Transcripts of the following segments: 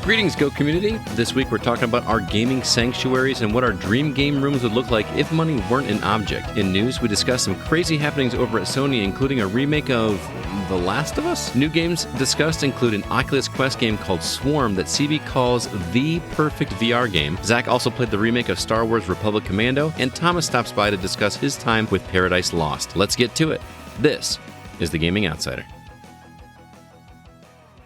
Greetings, Go community. This week we're talking about our gaming sanctuaries and what our dream game rooms would look like if money weren't an object. In news, we discuss some crazy happenings over at Sony, including a remake of The Last of Us. New games discussed include an Oculus Quest game called Swarm that CB calls the perfect VR game. Zack also played the remake of Star Wars Republic Commando, and Tomas stops by to discuss his time with Paradise Lost. Let's get to it. This is The Gaming Outsider.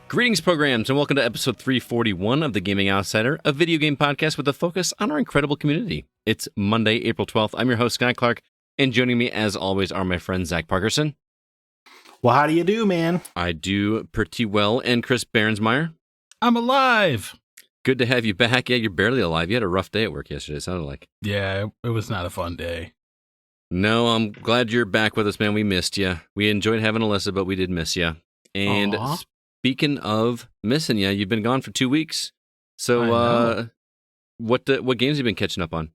Greetings, programs, and welcome to episode 341 of The Gaming Outsider, a video game podcast with a focus on our incredible community. It's Monday, April 12th. I'm your host, Scott Clark, and joining me, as always, are my friend Zack Parkerson. Well, how do you do, man? I do pretty well. And Chris Berensmeyer. I'm alive. Good to have you back. Yeah, you're barely alive. You had a rough day at work yesterday, it sounded like. Yeah, it was not a fun day. No, I'm glad you're back with us, man. We missed you. We enjoyed having Alyssa, but we did miss you. And speaking of missing you, you've been gone for 2 weeks. So, what games have you been catching up on?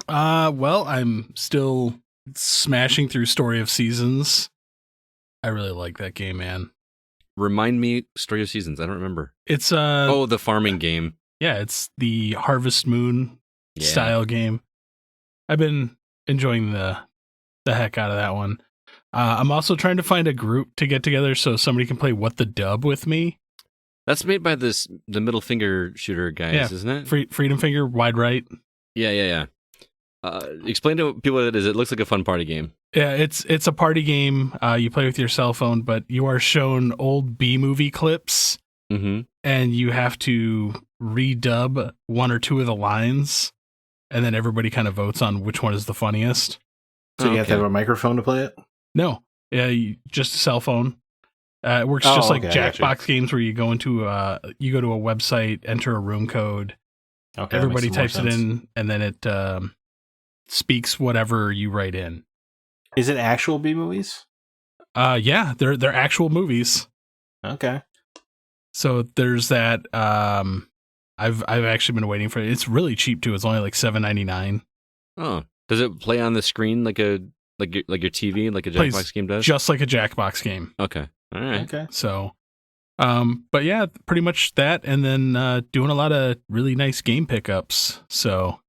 Well, I'm still smashing through Story of Seasons. I really like that game, man. Remind me, Story of Seasons. I don't remember. It's the farming game. Yeah, it's the Harvest Moon style game. I've been enjoying the heck out of that one. I'm also trying to find a group to get together so somebody can play What the Dub with me. That's made by the middle finger shooter guys, isn't it? Freedom Finger, Wide Right. Yeah. Explain to people what it is. It looks like a fun party game. Yeah, it's a party game. You play with your cell phone, but you are shown old B-movie clips, and you have to redub one or two of the lines, and then everybody kind of votes on which one is the funniest. So you have to have a microphone to play it? No, just a cell phone. It works just like Jackbox games where you go into you go to a website, enter a room code, everybody types it in, and then it speaks whatever you write in. Is it actual B movies? Yeah, they're actual movies. Okay. So there's that. I've actually been waiting for it. It's really cheap too. It's only like $7.99. Oh, does it play on the screen like your TV, like a Jackbox game does? Just like a Jackbox game. Okay. All right. Okay. So, but yeah, pretty much that, and then doing a lot of really nice game pickups. So,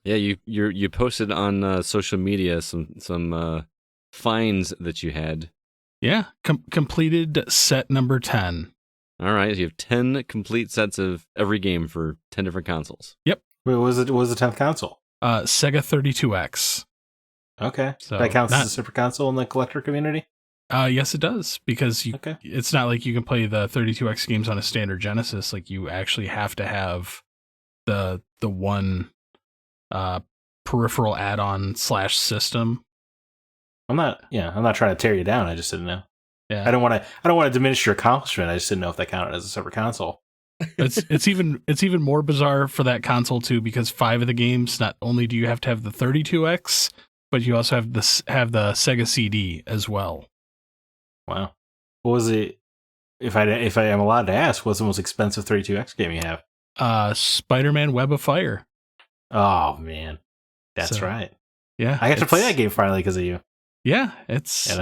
yeah, you posted on social media some finds that you had. Yeah, completed set number 10. All right, so you have 10 complete sets of every game for 10 different consoles. Yep. Wait, what was the 10th console? Sega 32X. Okay. So that counts as a super console in the collector community? Yes, it does, because it's not like you can play the 32X games on a standard Genesis. Like, you actually have to have the one peripheral add-on /system. I'm not trying to tear you down. I just didn't know. Yeah. I don't want to diminish your accomplishment. I just didn't know if that counted as a separate console. It's even more bizarre for that console too, because 5 of the games, not only do you have to have the 32X, but you also have the Sega CD as well. Wow. What was it? If I am allowed to ask, what's the most expensive 32X game you have? Spider-Man Web of Fire. Oh man, that's right. Yeah, I got to play that game finally because of you. Yeah, it's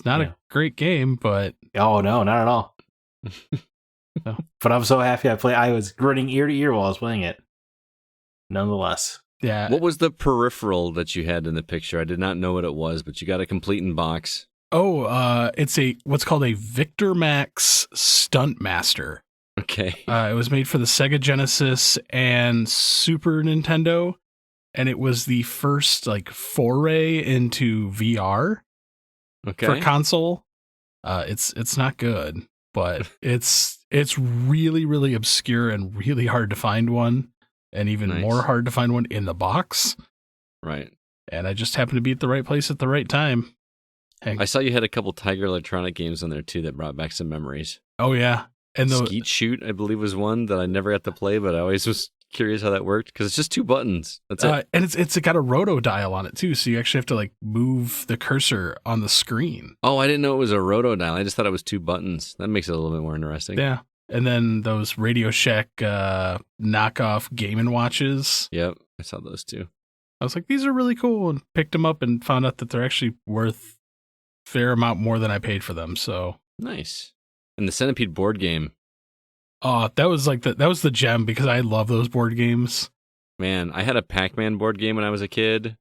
not a great game, but oh no, not at all. No. But I'm so happy I was grinning ear to ear while I was playing it. Nonetheless. Yeah. What was the peripheral that you had in the picture? I did not know what it was, but you got a complete in box. Oh, it's what's called a Victor Max Stuntmaster. Okay. It was made for the Sega Genesis and Super Nintendo, and it was the first foray into VR for console. It's not good, but it's really, really obscure and really hard to find one. And even more hard to find one in the box. Right. And I just happened to be at the right place at the right time. I saw you had a couple Tiger Electronic games on there, too, that brought back some memories. Oh, yeah. And Skeet Shoot, I believe, was one that I never got to play, but I always was curious how that worked, because it's just 2 buttons. That's it. And it's got a roto dial on it, too, so you actually have to, move the cursor on the screen. Oh, I didn't know it was a roto dial. I just thought it was 2 buttons. That makes it a little bit more interesting. Yeah. And then those Radio Shack knockoff Game & Watches. Yep, I saw those too. I was like, these are really cool, and picked them up and found out that they're actually worth a fair amount more than I paid for them. So nice. And the Centipede board game, Oh, that was the gem because I love those board games. Man, I had a Pac-Man board game when I was a kid,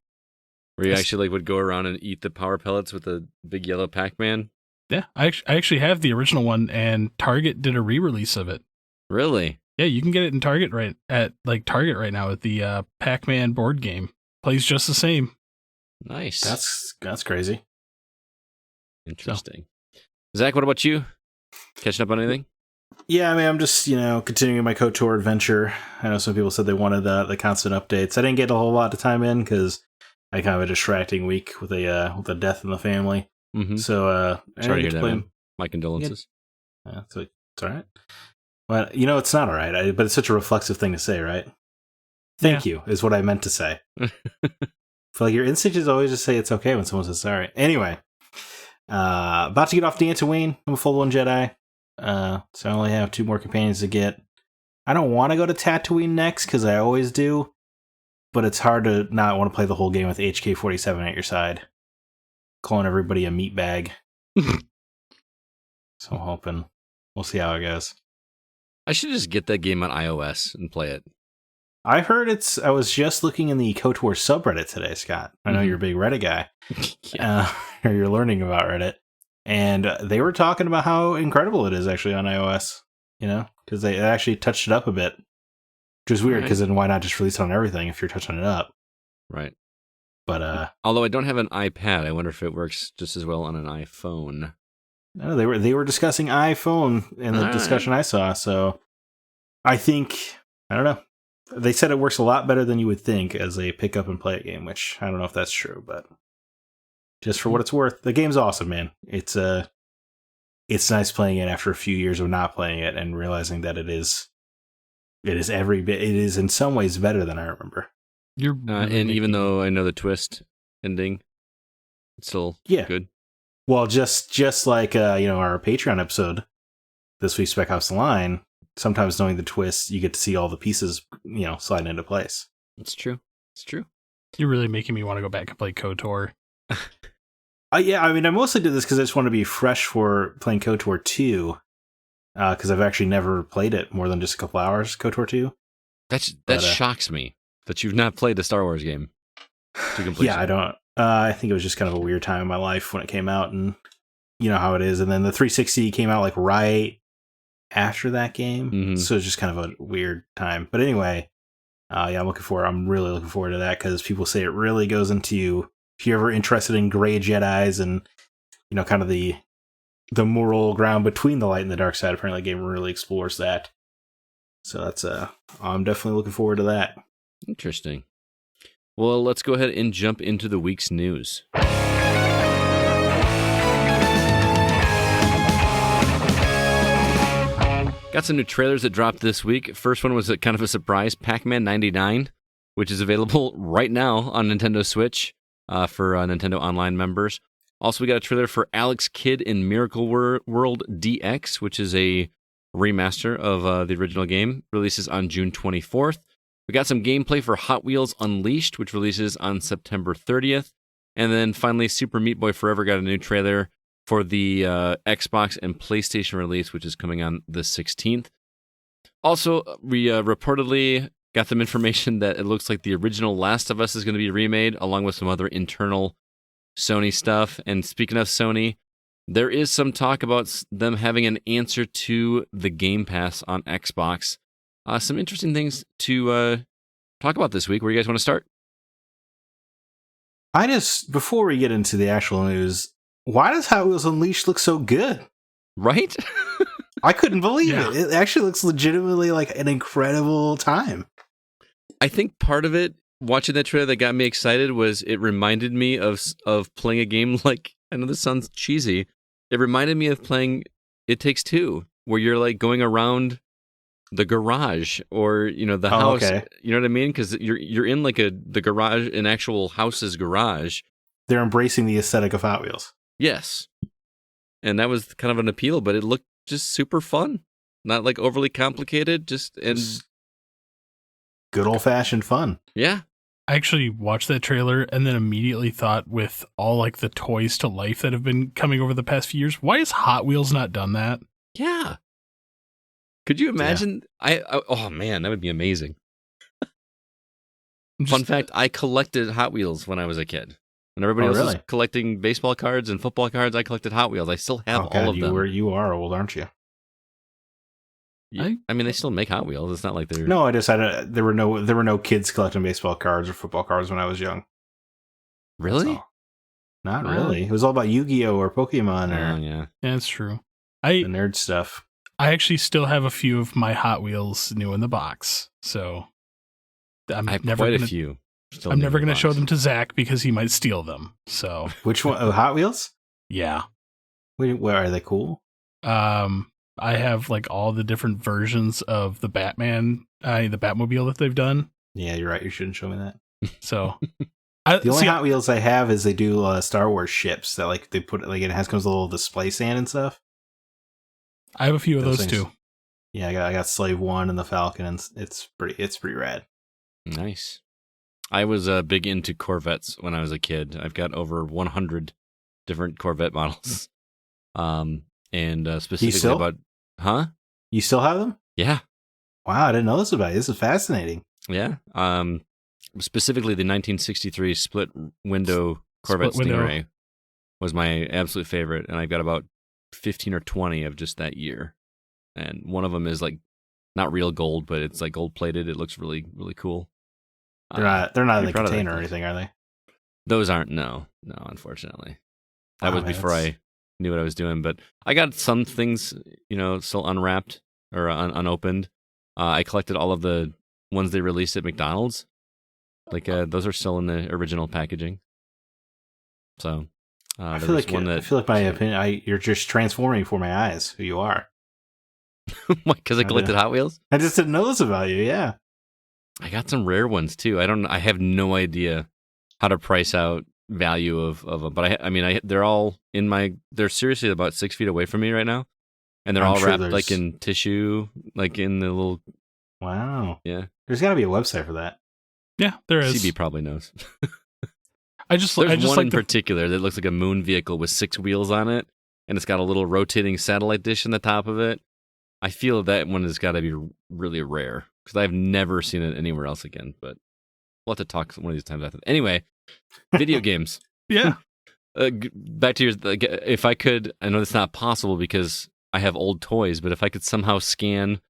where you actually would go around and eat the power pellets with a big yellow Pac-Man. Yeah, I actually have the original one, and Target did a re-release of it. Really? Yeah, you can get it in Target right now with the Pac-Man board game. Plays just the same. Nice. That's crazy. Interesting. So. Zach, what about you? Catching up on anything? Yeah, I mean, I'm just, continuing my KOTOR adventure. I know some people said they wanted the constant updates. I didn't get a whole lot of time in because I kind of a distracting week with a death in the family. Mm-hmm. So, sorry to hear that, man. My condolences. Yeah, so it's all right. Well, it's not all right, but it's such a reflexive thing to say, right? Thank you is what I meant to say. I feel like your instinct is always to say it's okay when someone says sorry. Anyway, about to get off Dantooine. I'm a full 1 Jedi. So I only have 2 more companions to get. I don't want to go to Tatooine next because I always do, but it's hard to not want to play the whole game with HK-47 at your side, calling everybody a meatbag. So I'm hoping we'll see how it goes. I should just get that game on iOS and play it. I heard I was just looking in the KOTOR subreddit today, Scott. I know you're a big Reddit guy. Yeah. Or you're learning about Reddit. And they were talking about how incredible it is actually on iOS, because they actually touched it up a bit. Which is weird, because then why not just release it on everything if you're touching it up? Right. But although I don't have an iPad, I wonder if it works just as well on an iPhone. No, they were discussing iPhone in the discussion I saw, so I think, I don't know. They said it works a lot better than you would think as a pick up and play it game, which I don't know if that's true, but just for what it's worth, the game's awesome, man. It's nice playing it after a few years of not playing it and realizing that it is every bit. It is in some ways better than I remember. And even though I know the twist ending, it's still good. Well, just like our Patreon episode this week, Spec Ops: The Line. Sometimes knowing the twist, you get to see all the pieces, slide into place. It's true. It's true. You're really making me want to go back and play KOTOR. Yeah, I mean, I mostly did this because I just want to be fresh for playing KOTOR 2, because I've actually never played it more than just a couple hours, KOTOR 2. That shocks me that you've not played the Star Wars game to completion. Yeah, I don't. I think it was just kind of a weird time in my life when it came out, and you know how it is. And then the 360 came out like right after that game, so it's just kind of a weird time. But anyway, I'm really looking forward to that because people say it really goes into, if you're ever interested in gray Jedis and kind of the moral ground between the light and the dark side. Apparently, the game really explores that. So that's I'm definitely looking forward to that. Interesting. Well, let's go ahead and jump into the week's news. Got some new trailers that dropped this week. First one was kind of a surprise, Pac-Man 99, which is available right now on Nintendo Switch for Nintendo Online members. Also, we got a trailer for Alex Kidd in Miracle World DX, which is a remaster of the original game. Releases on June 24th. We got some gameplay for Hot Wheels Unleashed, which releases on September 30th. And then finally, Super Meat Boy Forever got a new trailer for the Xbox and PlayStation release, which is coming on the 16th. Also, we reportedly got some information that it looks like the original Last of Us is going to be remade, along with some other internal Sony stuff. And speaking of Sony, there is some talk about them having an answer to the Game Pass on Xbox. Some interesting things to talk about this week. Where do you guys want to start? Before we get into the actual news, why does Hot Wheels Unleashed look so good? Right? I couldn't believe it. It actually looks legitimately like an incredible time. I think part of it, watching that trailer that got me excited, was it reminded me of playing a game like, I know this sounds cheesy, it reminded me of playing It Takes Two, where you're like going around the garage or the house. Okay. You know what I mean? Because you're in like the garage, an actual house's garage. They're embracing the aesthetic of Hot Wheels. Yes, and that was kind of an appeal, but it looked just super fun, not like overly complicated. Just good old fashioned fun. Yeah, I actually watched that trailer and then immediately thought, with all like the toys to life that have been coming over the past few years, why has Hot Wheels not done that? Yeah. Could you imagine? Oh man, that would be amazing. Fun fact: I collected Hot Wheels when I was a kid. When everybody else was collecting baseball cards and football cards, I collected Hot Wheels. I still have all of them. You are old, aren't you? I mean, they still make Hot Wheels. It's not like they're... No, I decided there were no kids collecting baseball cards or football cards when I was young. Really? Not really. It was all about Yu-Gi-Oh! Or Pokemon. Yeah, that's true. The nerd stuff. I actually still have a few of my Hot Wheels new in the box, so I have quite a few. I'm never going to show them to Zack because he might steal them. So which one? Oh, Hot Wheels? Yeah. Where are they cool? I have like all the different versions of the Batman, the Batmobile that they've done. Yeah, you're right. You shouldn't show me that. So the only Hot Wheels I have is they do Star Wars ships that like they put like it comes with a little display stand and stuff. I have a few of those too. Yeah, I got Slave 1 and the Falcon, and it's pretty rad. Nice. I was big into Corvettes when I was a kid. I've got over 100 different Corvette models. And specifically about... Huh? You still have them? Yeah. Wow, I didn't know this about you. This is fascinating. Yeah. Specifically, the 1963 split window Corvette Stingray was my absolute favorite, and I've got about 15 or 20 of just that year. And one of them is like not real gold, but it's like gold plated. It looks really, really cool. They're not in the container or anything, are they? Those aren't. No, unfortunately. That was before I knew what I was doing. But I got some things, still unwrapped or unopened. I collected all of the ones they released at McDonald's. Like those are still in the original packaging. So I feel like my opinion, you're just transforming before my eyes. Who you are? Because I collected Hot Wheels. I just didn't know this about you. Yeah. I got some rare ones too. I have no idea how to price out value of them, but they're all they're seriously about 6 feet away from me right now, and they're all wrapped like in tissue, like in the little. Wow. Yeah. There's got to be a website for that. Yeah, there is. CB probably knows. There's one in particular that looks like a moon vehicle with 6 wheels on it, and it's got a little rotating satellite dish on the top of it. I feel that one has got to be really rare because I've never seen it anywhere else again. But we'll have to talk one of these times after. Anyway, video games. Yeah. Back to yours. If I could, I know that's not possible because I have old toys, but if I could somehow scan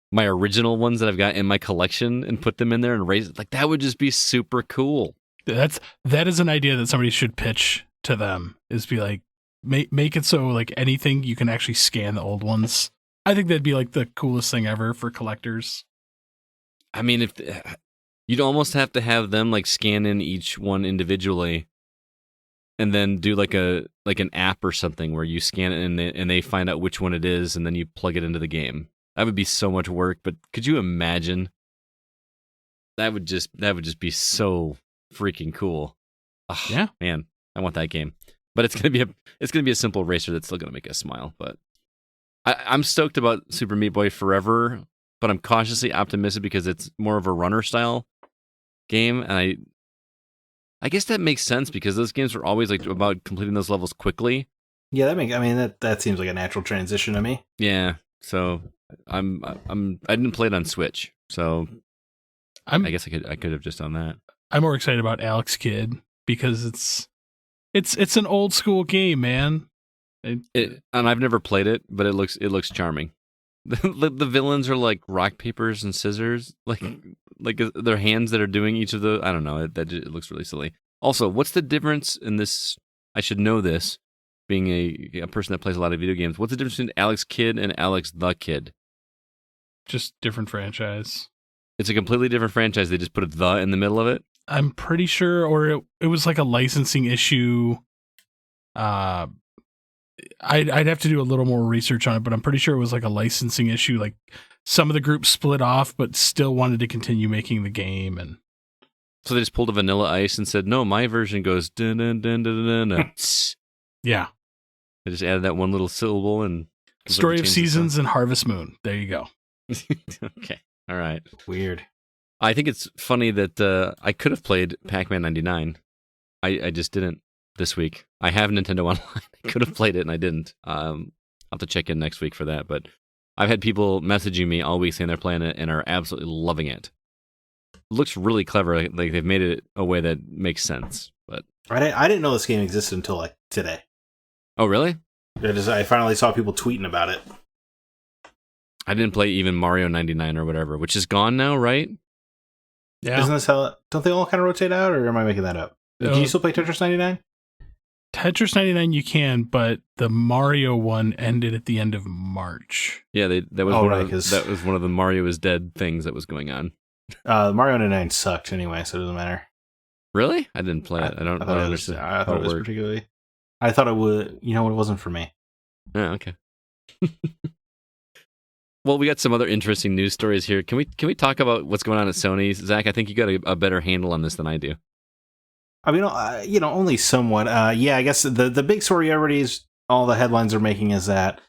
my original ones that I've got in my collection and put them in there and raise it, like that would just be super cool. That is an idea that somebody should pitch to them. Is be like make it so like anything you can actually scan the old ones. I think that'd be like the coolest thing ever for collectors. I mean, if you'd almost have to have them like scan in each one individually, and then do like an app or something where you scan it and they find out which one it is, and then you plug it into the game. That would be so much work. But could you imagine? That would just be so freaking cool. Oh, yeah, man, I want that game. But it's gonna be a simple racer that's still gonna make us smile. But I'm stoked about Super Meat Boy Forever, but I'm cautiously optimistic because it's more of a runner style game, and I guess that makes sense because those games are always like about completing those levels quickly. Yeah, that seems like a natural transition to me. Yeah, so I didn't play it on Switch, so I guess I could have just done that. I'm more excited about Alex Kidd because it's an old school game, man. And I've never played it, but it looks charming. The villains are like rock, papers, and scissors, like their hands that are doing each of the. I don't know. It looks really silly. Also, what's the difference in this? I should know this, being a person that plays a lot of video games. What's the difference between Alex Kidd and Alex the Kid? Just different franchise. It's a completely different franchise. They just put a "the" in the middle of it. I'm pretty sure, or it was like a licensing issue. I'd have to do a little more research on it, but I'm pretty sure it was like a licensing issue. Like some of the groups split off, but still wanted to continue making the game, and so they just pulled a Vanilla Ice and said, "No, my version goes dun dun dun dun dun dun." Yeah, they just added that one little syllable and Story of Seasons and Harvest Moon. There you go. Okay, all right. Weird. I think it's funny that I could have played Pac-Man 99. I just didn't this week. I have Nintendo Online. I could have played it and I didn't. I'll have to check in next week for that. But I've had people messaging me all week saying they're playing it and are absolutely loving it. Looks really clever. Like they've made it a way that makes sense. But I didn't know this game existed until like today. Oh, really? I finally saw people tweeting about it. I didn't play even Mario 99 or whatever, which is gone now, right? Yeah. Isn't this how? Don't they all kind of rotate out, or am I making that up? Do you still play Tetris 99? Tetris 99 you can, but the Mario one ended at the end of March. Yeah, that was one of the Mario is dead things that was going on. Mario 99 sucked anyway, so it doesn't matter. Really? I didn't play it. I don't understand. I thought it was particularly. I thought it would. You know what? It wasn't for me. Oh, okay. Well, we got some other interesting news stories here. Can we talk about what's going on at Sony? Zach, I think you got a better handle on this than I do. I mean, only somewhat. Yeah, I guess the big story already is all the headlines are making is that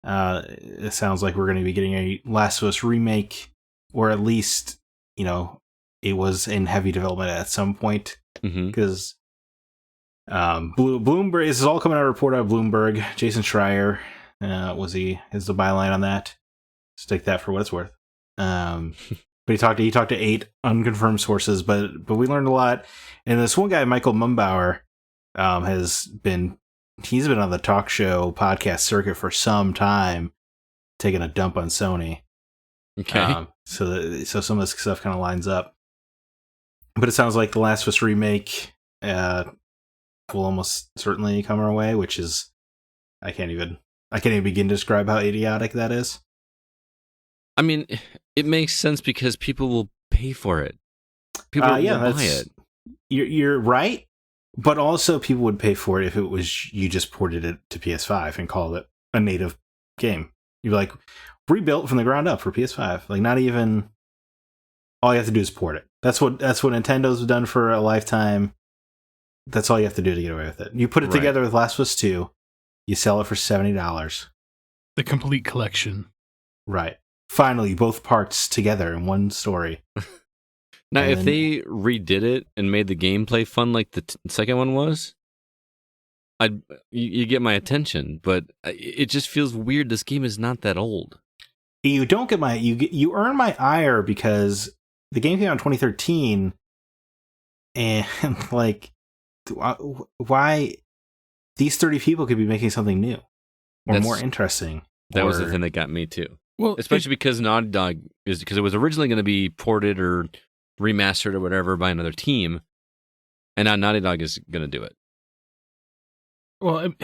it sounds like we're going to be getting a Last of Us remake, or at least, it was in heavy development at some point. Because Bloomberg, this is all coming out of a report out of Bloomberg. Jason Schreier is the byline on that. Just take that for what it's worth. But he talked to 8 unconfirmed sources, but we learned a lot. And this one guy, Michael Mumbauer, he's been on the talk show podcast circuit for some time, taking a dump on Sony. Okay. So some of this stuff kind of lines up. But it sounds like the Last of Us remake will almost certainly come our way, which is I can't even begin to describe how idiotic that is. I mean, it makes sense because people will pay for it. People will buy it. You're right, but also people would pay for it if it was you just ported it to PS5 and called it a native game. You're like rebuilt from the ground up for PS5. Like not even all you have to do is port it. That's what Nintendo's done for a lifetime. That's all you have to do to get away with it. You put it together with Last of Us 2, you sell it for $70. The complete collection. Right. Finally, both parts together in one story. Now, if they redid it and made the gameplay fun like the second one was, you get my attention. But it just feels weird. This game is not that old. You don't get you earn my ire because the game came out in 2013, and like, why these 30 people could be making something new or more interesting? That was the thing that got me too. Well, especially because Naughty Dog because it was originally going to be ported or remastered or whatever by another team, and now Naughty Dog is going to do it. Well,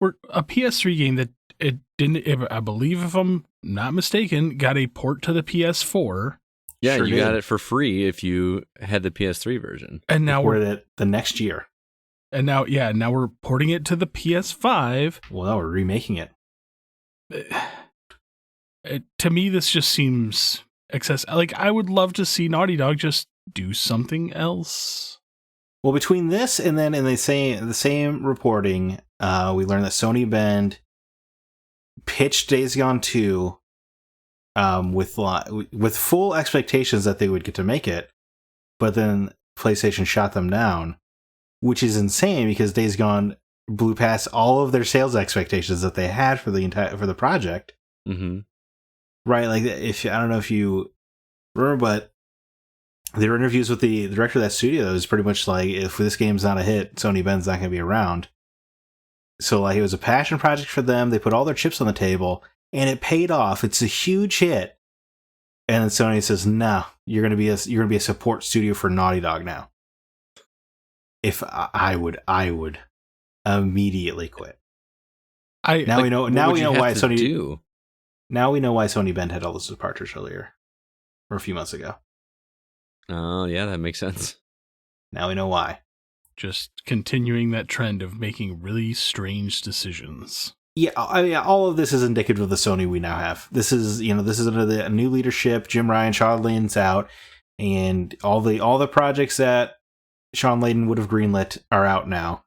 we're a PS3 game that it didn't. I believe, if I'm not mistaken, got a port to the PS4. Yeah, you got it for free if you had the PS3 version, and now we're the next year. And now we're porting it to the PS5. Well, now we're remaking it. To me, this just seems excess. Like, I would love to see Naughty Dog just do something else. Well, between this and then in the same reporting, we learned that Sony Bend pitched Days Gone 2 with full expectations that they would get to make it, but then PlayStation shot them down, which is insane because Days Gone blew past all of their sales expectations that they had for the project. Mm-hmm. Right, like I don't know if you remember, but there were interviews with the director of that studio that was pretty much like, if this game's not a hit, Sony Bend's not going to be around. So like, it was a passion project for them. They put all their chips on the table, and it paid off. It's a huge hit. And then Sony says, "No, you're going to be a support studio for Naughty Dog now." If I would immediately quit. Now we know why Sony do. Now we know why Sony Bend had all those departures earlier, or a few months ago. Oh, yeah, that makes sense. Now we know why. Just continuing that trend of making really strange decisions. Yeah, I mean, all of this is indicative of the Sony we now have. This is under the new leadership. Jim Ryan, Sean Layden's out, and all the projects that Sean Layden would have greenlit are out now,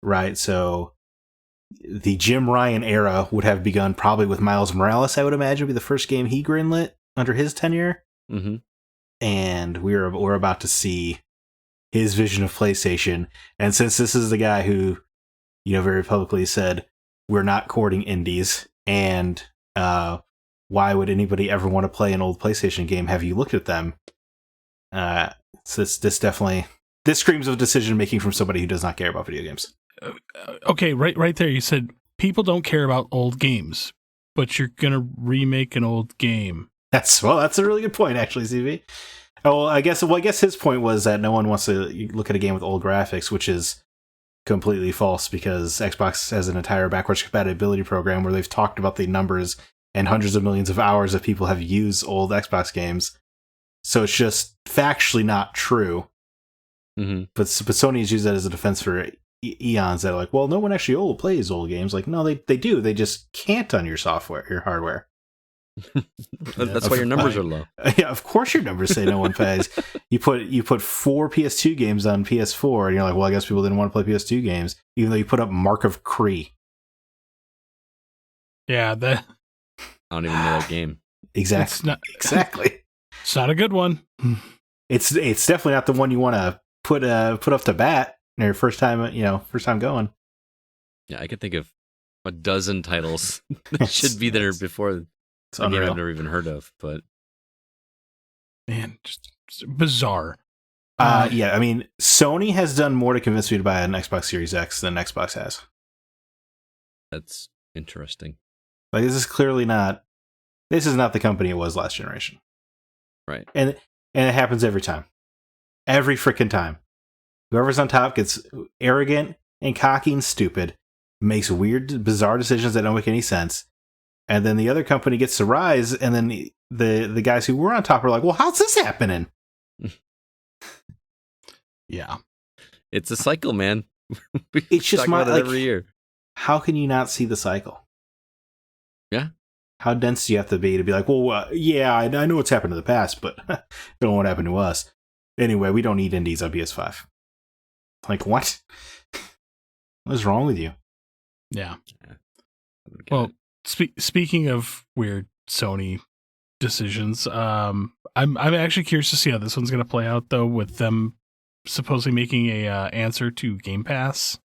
right? So the Jim Ryan era would have begun probably with Miles Morales. I would imagine would be the first game he greenlit under his tenure. Mm-hmm. And we're about to see his vision of PlayStation. And since this is the guy who, very publicly said, we're not courting indies, and why would anybody ever want to play an old PlayStation game? Have you looked at them? So this screams of decision making from somebody who does not care about video games. Okay, right there. You said people don't care about old games, but you're gonna remake an old game. That's a really good point, actually, CV. Oh, I guess his point was that no one wants to look at a game with old graphics, which is completely false because Xbox has an entire backwards compatibility program where they've talked about the numbers and hundreds of millions of hours of people have used old Xbox games. So it's just factually not true. Mm-hmm. But Sony has used that as a defense for eons that are like, well, no one actually plays old games. Like, no, they do. They just can't on your software, your hardware. That's why your numbers are low. Yeah, of course your numbers say no one plays. You put 4 PS2 games on PS4, and you're like, well, I guess people didn't want to play PS2 games, even though you put up Mark of Cree. Yeah, I don't even know that game. Exactly. Exactly. It's not a good one. It's definitely not the one you want to put up to bat in your first time going. Yeah, I could think of a dozen titles that should be there before. It's a game unreal. I've never even heard of, but Man, just bizarre. Yeah, I mean, Sony has done more to convince me to buy an Xbox Series X than Xbox has. that's interesting. Like, this is not the company it was last generation. Right. And it happens every time. Every freaking time. Whoever's on top gets arrogant and cocky and stupid, makes weird, bizarre decisions that don't make any sense. And then the other company gets to rise, and then the guys who were on top are like, well, how's this happening? Yeah. It's a cycle, man. It's just talk about it like, every year. How can you not see the cycle? Yeah. How dense do you have to be like, well, yeah, I know what's happened in the past, but don't know what happened to us. Anyway, we don't need indies on PS5. Like, what? What is wrong with you? Yeah. Well, speaking of weird Sony decisions, I'm actually curious to see how this one's going to play out, though, with them supposedly making a answer to Game Pass.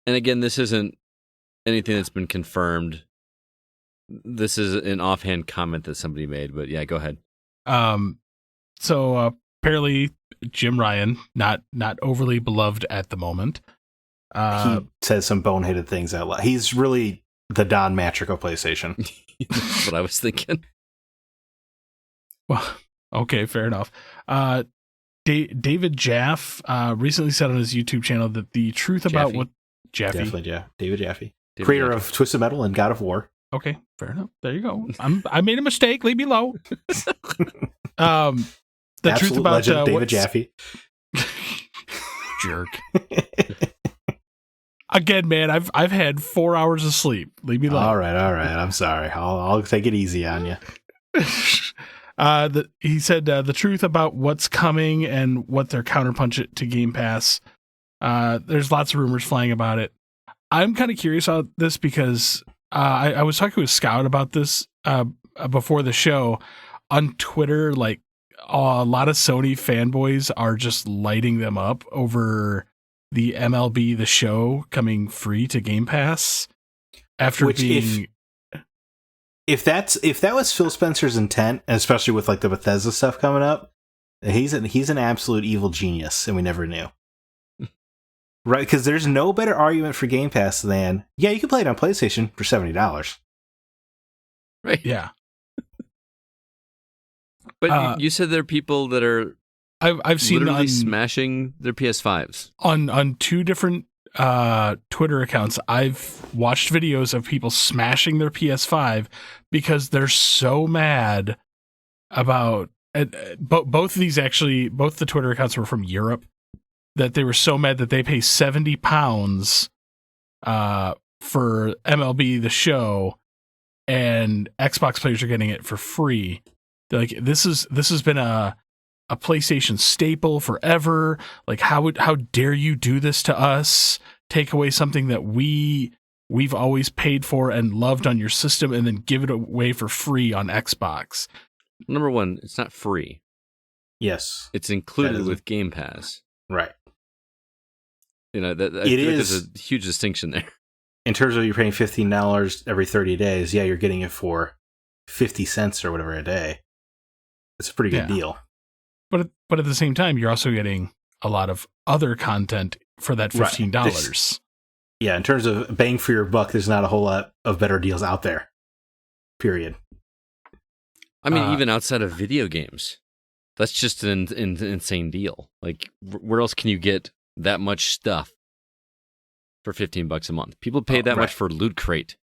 And again, this isn't anything that's been confirmed. This is an offhand comment that somebody made, but yeah, go ahead. So apparently Jim Ryan, not overly beloved at the moment. He says some boneheaded things out loud. He's really the Don Matrick of PlayStation. That's what I was thinking. Well, okay, fair enough. David Jaffe recently said on his YouTube channel that the truth about what Jaffe, definitely, yeah, David Jaffe, creator of Twisted Metal and God of War. Okay, fair enough. There you go. I made a mistake. Leave me alone. The Absolute truth about legend, David Jaffe. Jerk. Again, man, I've had 4 hours of sleep. Leave me alone. All right. I'm sorry. I'll take it easy on you. He said the truth about what's coming and what their counterpunch to Game Pass. There's lots of rumors flying about it. I'm kind of curious about this because I was talking with Scout about this before the show on Twitter. Like a lot of Sony fanboys are just lighting them up over the MLB The Show coming free to Game Pass after being. If that was Phil Spencer's intent, especially with like the Bethesda stuff coming up, he's an absolute evil genius, and we never knew. Right, because there's no better argument for Game Pass than, yeah, you can play it on PlayStation for $70. Right. Yeah. But you said there are people that are I've seen literally smashing their PS5s. On 2 different Twitter accounts. I've watched videos of people smashing their PS5 because they're so mad about both of these. Actually, both the Twitter accounts were from Europe. That they were so mad that they pay £70 for MLB The Show, and Xbox players are getting it for free. They're like, this has been a PlayStation staple forever. Like, how dare you do this to us? Take away something that we've always paid for and loved on your system, and then give it away for free on Xbox. Number one, it's not free. Yes, it's included with Game Pass. Right. You know, there's a huge distinction there. In terms of you're paying $15 every 30 days, yeah, you're getting it for 50 cents or whatever a day. It's a pretty good deal. But at the same time, you're also getting a lot of other content for that $15. Right. Yeah, in terms of bang for your buck, there's not a whole lot of better deals out there. Period. I mean, even outside of video games, that's just an insane deal. Like, where else can you get that much stuff for $15 a month? People pay that much for Loot Crate.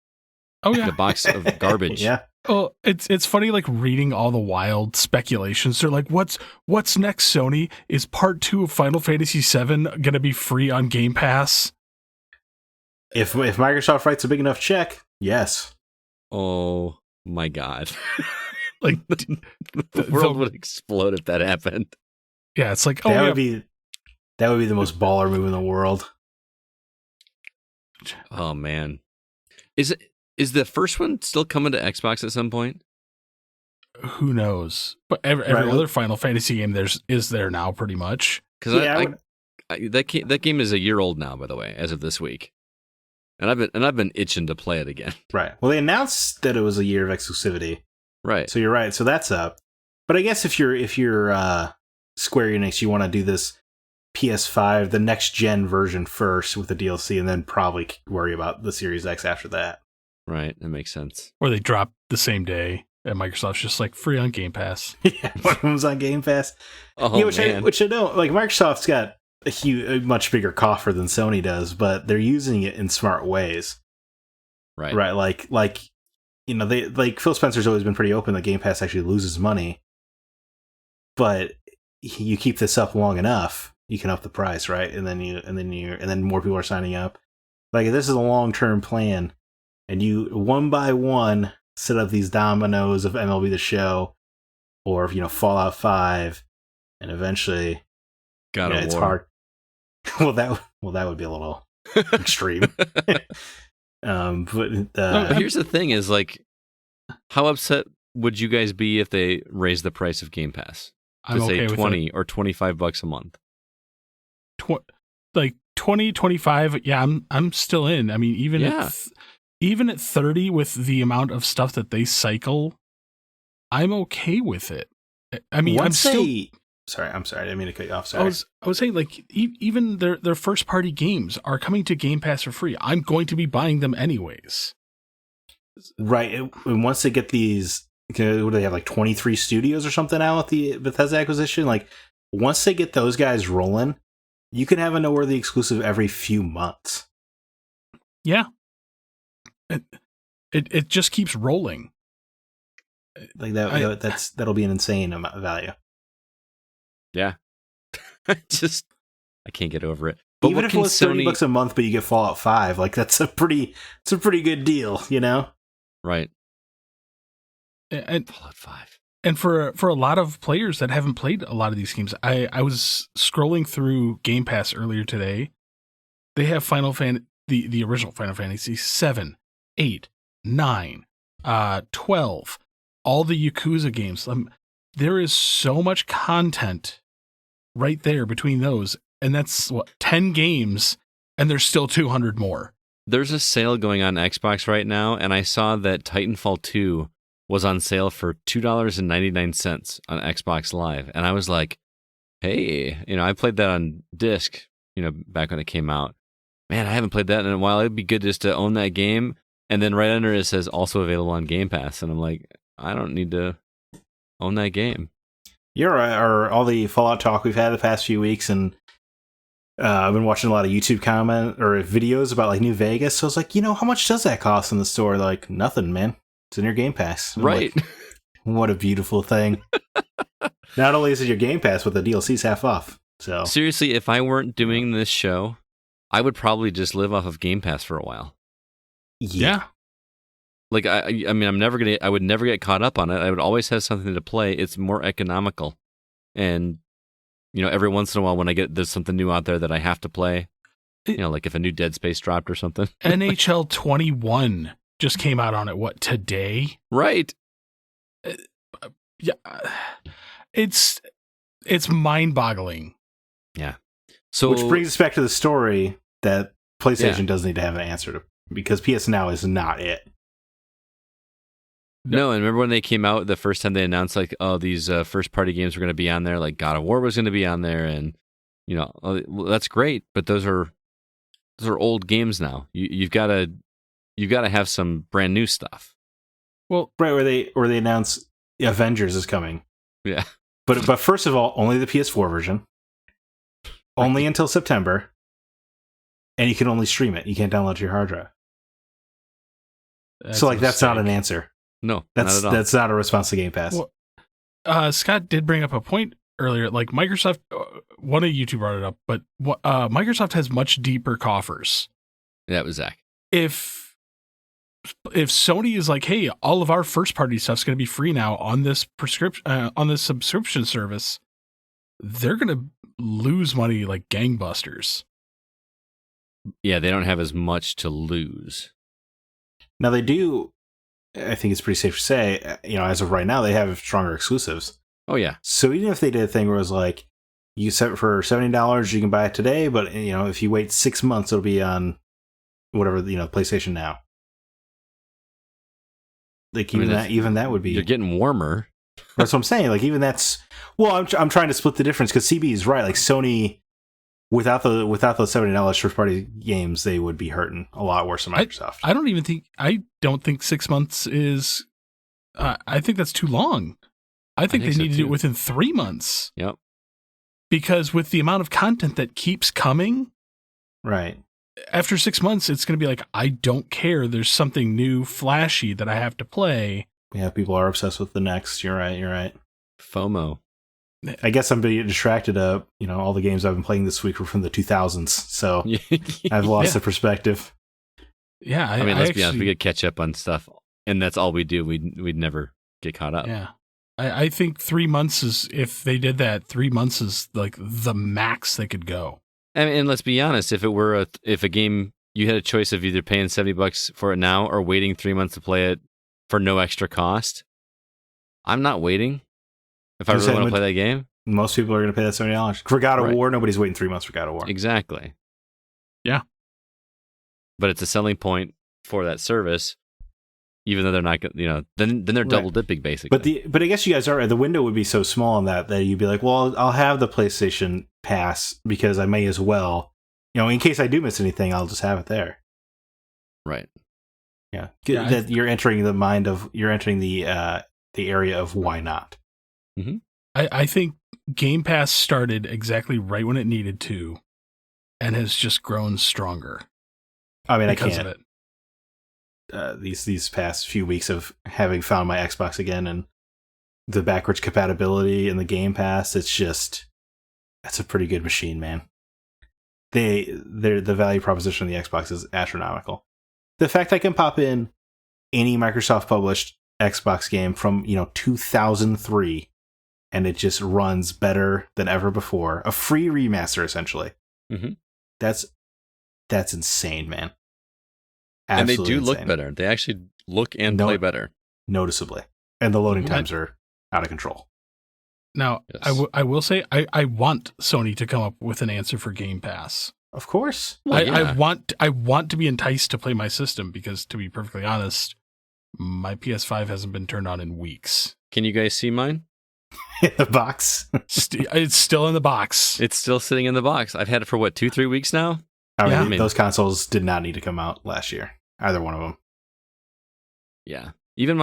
Oh yeah, the box of garbage. Yeah. Oh, it's funny, like reading all the wild speculations. They're like, what's next, Sony? Is part 2 of Final Fantasy VII going to be free on Game Pass? If Microsoft writes a big enough check, yes. Oh my God. Like the world would explode if that happened. Yeah, it's like, that would be the most baller move in the world. Oh man. Is the first one still coming to Xbox at some point? Who knows? But every other Final Fantasy game is there now, pretty much. Because that game is a year old now, by the way, as of this week, and I've been itching to play it again. Right. Well, they announced that it was a year of exclusivity. Right. So you're right. So that's up. But I guess if you're Square Enix, you want to do this PS5, the next gen version first with the DLC, and then probably worry about the Series X after that. Right, that makes sense. Or they drop the same day, and Microsoft's just like free on Game Pass. Yeah, one of them's on Game Pass. Oh, yeah, which I don't like. Microsoft's got a much bigger coffer than Sony does, but they're using it in smart ways. Right, right. Like they Phil Spencer's always been pretty open that Game Pass actually loses money, but you keep this up long enough, you can up the price, right? And then more people are signing up. Like, this is a long-term plan. And you, one by one, set up these dominoes of MLB The Show, or Fallout 5, and eventually, it's hard. well, that would be a little extreme. But here's the thing: is like, how upset would you guys be if they raised the price of Game Pass to say $20 or $25 a month? Like 20, 25. Yeah, I'm still in. I mean, even at 30, with the amount of stuff that they cycle, I'm okay with it. I mean, Sorry, I didn't mean to cut you off. Sorry. I was saying, like, even their first party games are coming to Game Pass for free. I'm going to be buying them anyways. Right, and once they get these, what do they have, like 23 studios or something now with the Bethesda acquisition? Like, once they get those guys rolling, you can have a noteworthy exclusive every few months. Yeah. It just keeps rolling. Like that'll be an insane amount of value. Yeah. I can't get over it. But even if it was $30 a month, but you get Fallout 5, like it's a pretty good deal, Right. And Fallout 5. And for a lot of players that haven't played a lot of these games, I was scrolling through Game Pass earlier today. They have the original Final Fantasy 7, 8, 9, 12, all the Yakuza games. There is so much content right there between those, and that's 10 games, and there's still 200 more. There's a sale going on Xbox right now, and I saw that Titanfall 2 was on sale for $2.99 on Xbox Live, and I was like, hey, I played that on disc, back when it came out. Man, I haven't played that in a while. It'd be good just to own that game. And then right under it says also available on Game Pass, and I'm like, I don't need to own that game. You're right. Or all the Fallout talk we've had the past few weeks, and I've been watching a lot of YouTube comment or videos about like New Vegas. So I was like, how much does that cost in the store? They're like, nothing, man. It's in your Game Pass. Right. Like, what a beautiful thing. Not only is it your Game Pass, but the DLC's half off. So seriously, if I weren't doing this show, I would probably just live off of Game Pass for a while. Yeah. Like, I mean, I would never get caught up on it. I would always have something to play. It's more economical. And, every once in a while when there's something new out there that I have to play, like if a new Dead Space dropped or something. NHL 21 just came out on it, today? Right. Yeah. It's mind-boggling. Yeah. So, which brings us back to the story that PlayStation does need to have an answer to, because PS Now is not it. No, and remember when they came out the first time they announced like, oh, these first party games were going to be on there, like God of War was going to be on there, and well, that's great, but those are old games now. You've got to have some brand new stuff. Well, right where they announce Avengers is coming. Yeah, but first of all, only the PS4 version, only until September, and you can only stream it. You can't download to your hard drive. So that's not an answer. No, that's not at all. That's not a response to Game Pass. Well, Scott did bring up a point earlier. Like Microsoft, one of you two brought it up, but Microsoft has much deeper coffers. That was Zack. If Sony is like, hey, all of our first party stuff's going to be free now on this subscription service, they're going to lose money like gangbusters. Yeah, they don't have as much to lose. Now they do. I think it's pretty safe to say, as of right now, they have stronger exclusives. Oh yeah. So even if they did a thing where it was like, you set it for $70, you can buy it today, but if you wait 6 months, it'll be on whatever PlayStation Now. Like even that would be. You're getting warmer. That's what I'm saying. Like even that's. Well, I'm trying to split the difference because CB is right. Like Sony, without those $70 first party games, they would be hurting a lot worse than Microsoft. I don't think 6 months is. I think that's too long. I think they need to do it within 3 months. Yep. Because with the amount of content that keeps coming, right. After 6 months, it's going to be like, I don't care. There's something new, flashy that I have to play. Yeah, people are obsessed with the next. You're right. FOMO. I guess I'm being distracted. All the games I've been playing this week were from the 2000s, so I've lost the perspective. Yeah, I mean, let's be honest. We could catch up on stuff, and that's all we do. We'd never get caught up. Yeah, I think 3 months is, if they did that, 3 months is like the max they could go. I mean, and let's be honest. If it were if a game you had a choice of either paying $70 for it now or waiting 3 months to play it for no extra cost, I'm not waiting. If I really want to play that game, most people are going to pay that $70 for God of War. Nobody's waiting 3 months for God of War. Exactly. Yeah, but it's a selling point for that service, even though they're not. Then they're double dipping basically. But I guess you guys are. The window would be so small on that you'd be like, well, I'll have the PlayStation Pass because I may as well. In case I do miss anything, I'll just have it there. Right. Yeah. That you're entering the area of why not. Mm-hmm. I think Game Pass started exactly right when it needed to, and has just grown stronger. I mean, because I can't. Of it. These past few weeks of having found my Xbox again and the backwards compatibility and the Game Pass, that's a pretty good machine, man. The value proposition of the Xbox is astronomical. The fact I can pop in any Microsoft published Xbox game from 2003 and it just runs better than ever before, a free remaster essentially. Mm-hmm. That's insane, man. Absolutely and they do insane. look better. They actually look and play better noticeably, and the loading times are out of control. Now, yes. I will say I want Sony to come up with an answer for Game Pass. Of course. Well, I want to be enticed to play my system because, to be perfectly honest, my PS5 hasn't been turned on in weeks. Can you guys see mine? In the box? It's still in the box. It's still sitting in the box. I've had it for 2-3 weeks now. I mean, those consoles did not need to come out last year. Either one of them. Yeah. Even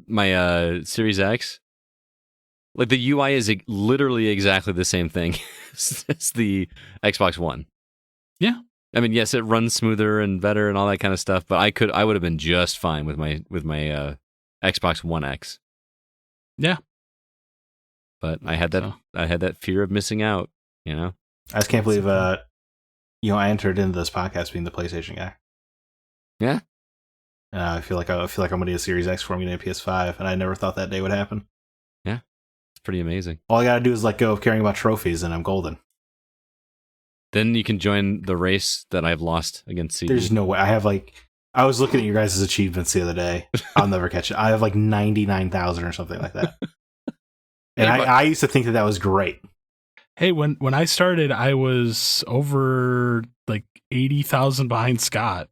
my Series X, like the UI is literally exactly the same thing as the Xbox One. Yeah. I mean, yes, it runs smoother and better and all that kind of stuff, but I would have been just fine with my Xbox One X. Yeah. But I had that fear of missing out, I just can't believe I entered into this podcast being the PlayStation guy. Yeah. I feel like I'm going to get a Series X before I'm getting a PS5, and I never thought that day would happen. Yeah. It's pretty amazing. All I got to do is let go of caring about trophies, and I'm golden. Then you can join the race that I've lost against CD. There's no way. I was looking at your guys' achievements the other day. I'll never catch it. I have 99,000 or something like that. And I used to think that was great. Hey, when I started, I was over 80,000 behind Scott.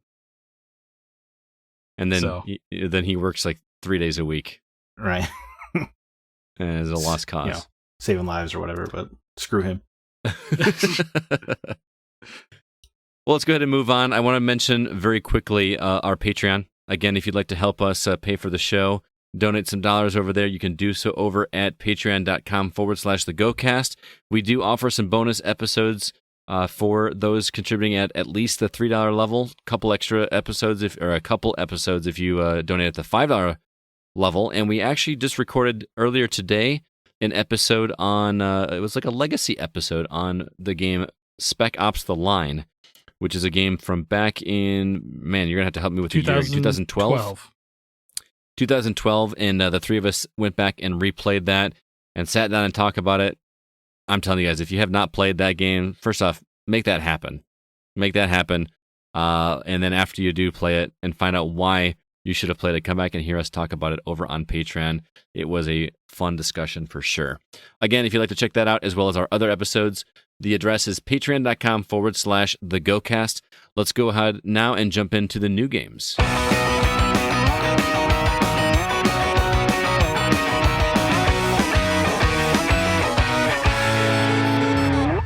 And then then he works like 3 days a week. Right. And it's a lost cause. You know, saving lives or whatever, but screw him. Well, let's go ahead and move on. I want to mention very quickly our Patreon. Again, if you'd like to help us pay for the show, donate some dollars over there, you can do so over at patreon.com/thegocast. We do offer some bonus episodes for those contributing at least the $3 level. A couple episodes if you donate at the $5 level. And we actually just recorded earlier today an episode on, it was like a legacy episode on the game Spec Ops: The Line, which is a game from back in, man, you're going to have to help me with the year, 2012? 2012, and the three of us went back and replayed that and sat down and talked about it. I'm telling you guys, if you have not played that game, first off, make that happen. Make that happen. And then after you do play it and find out why you should have played it, come back and hear us talk about it over on Patreon. It was a fun discussion for sure. Again, if you'd like to check that out as well as our other episodes, the address is patreon.com/thegocast. Let's go ahead now and jump into the new games.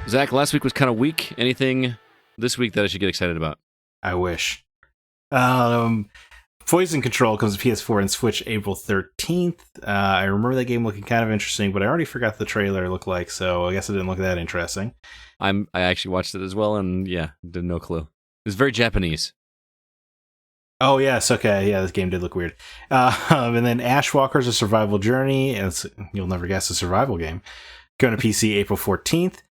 Zach, last week was kind of weak. Anything this week that I should get excited about? I wish. Poison Control comes to PS4 and Switch April 13th. I remember that game looking kind of interesting, but I already forgot what the trailer looked like, so I guess it didn't look that interesting. I actually watched it as well, and yeah, did no clue. It was very Japanese. Oh, yes, okay. Yeah, this game did look weird. And then Ashwalker's A Survival Journey. You'll never guess, a survival game. Going to PC April 14th.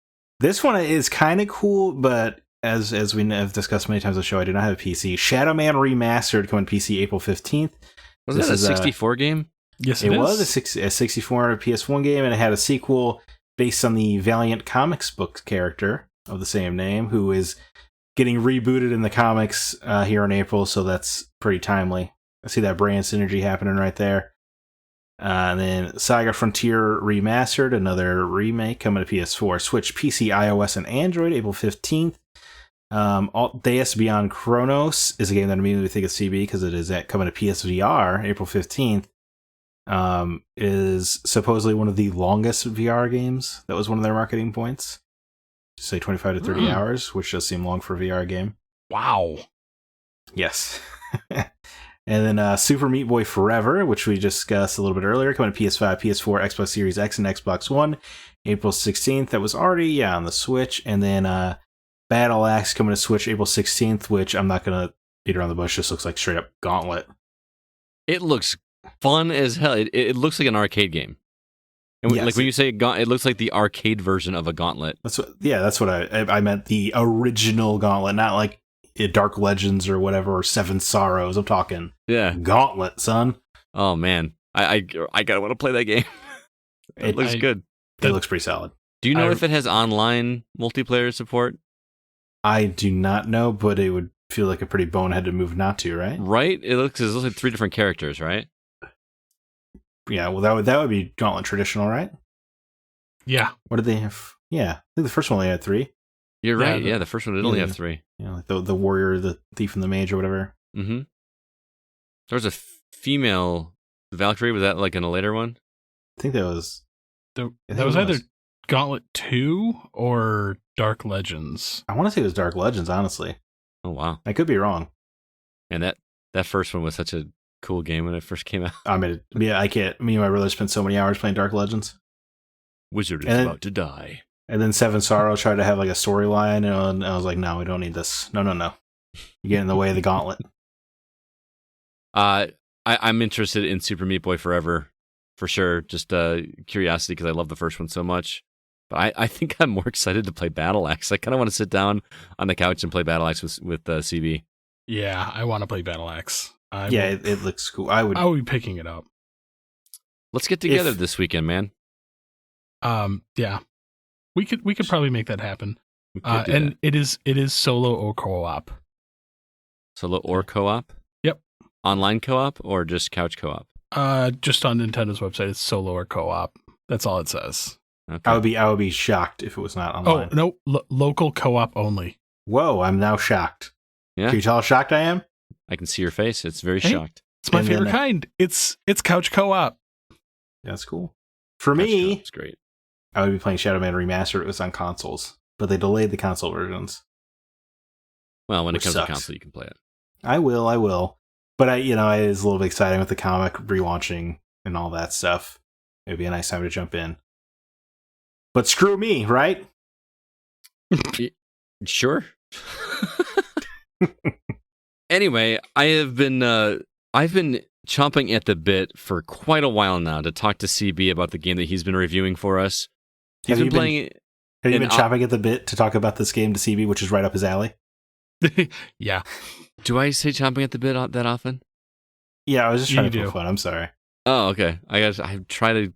This one is kind of cool, but as we have discussed many times on the show, I do not have a PC. Shadow Man Remastered coming to PC April 15th. Was that a 64 game? Yes, it was a 64 PS1 game, and it had a sequel based on the Valiant Comics book character of the same name, who is getting rebooted in the comics here in April, so that's pretty timely. I see that brand synergy happening right there. And then Saga Frontier Remastered, another remake coming to PS4, Switch, PC, iOS, and Android, April 15th. Deus Beyond Chronos is a game that immediately think of CB because it is coming to PSVR, April 15th. Is supposedly one of the longest VR games. That was one of their marketing points. Say 25 to 30 hours, which does seem long for a VR game. Wow. Yes. And then Super Meat Boy Forever, which we discussed a little bit earlier, coming to PS5, PS4, Xbox Series X, and Xbox One, April 16th. That was already on the Switch. And then Battle Axe coming to Switch April 16th, which I'm not going to beat around the bush. Just looks like straight up Gauntlet. It looks fun as hell. It looks like an arcade game. And yes, like when you say it looks like the arcade version of a Gauntlet. That's what I meant. The original Gauntlet, not like Dark Legends or whatever, or Seven Sorrows. I'm talking Gauntlet, son. Oh man, I gotta want to play that game. It looks good. It looks pretty solid. Do you know if it has online multiplayer support? I do not know, but it would feel like a pretty boneheaded move not to, right? Right? It looks like 3 different characters, right? Yeah, well, that would be Gauntlet traditional, right? Yeah. What did they have? Yeah, I think the first one only had 3. You're right. Yeah, the first one did only have 3. Yeah, like the warrior, the thief, and the mage, or whatever. Mm-hmm. There was a female Valkyrie. Was that like in a later one? I think that was. That was either Gauntlet 2 or Dark Legends. I want to say it was Dark Legends, honestly. Oh wow, I could be wrong. And that first one was such a cool game when it first came out. I mean, yeah, I can't. Me and my brother spent so many hours playing Dark Legends. Wizard is about to die. And then Seven Sorrows tried to have like a storyline, and I was like, no, we don't need this. No. You get in the way of the Gauntlet. I'm interested in Super Meat Boy Forever for sure. Just curiosity because I love the first one so much. But I think I'm more excited to play Battle Axe. I kind of want to sit down on the couch and play Battle Axe with CB. Yeah, I want to play Battle Axe. It looks cool. I would be picking it up. Let's get together this weekend, man. Yeah. We could probably make that happen. And it is solo or co-op. Solo or co-op? Yep. Online co-op or just couch co-op? Just on Nintendo's website, it's solo or co-op. That's all it says. Okay. I would be shocked if it was not online. Oh no, local co-op only. Whoa! I'm now shocked. Yeah. Can you tell how shocked I am? I can see your face. It's very shocked. It's my favorite kind. It's couch co-op. That's cool. For me, it's great. I would be playing Shadow Man Remastered. It was on consoles, but they delayed the console versions. Well, when it comes to console, you can play it. I will. But it was a little bit exciting with the comic relaunching and all that stuff. It'd be a nice time to jump in. But screw me, right? Sure. Anyway, I've been chomping at the bit for quite a while now to talk to CB about the game that he's been reviewing for us. He's been playing. Have you been chomping at the bit to talk about this game to CB, which is right up his alley? Yeah. Do I say chomping at the bit that often? Yeah, I was just trying to poke fun. I'm sorry. Oh, okay. I try to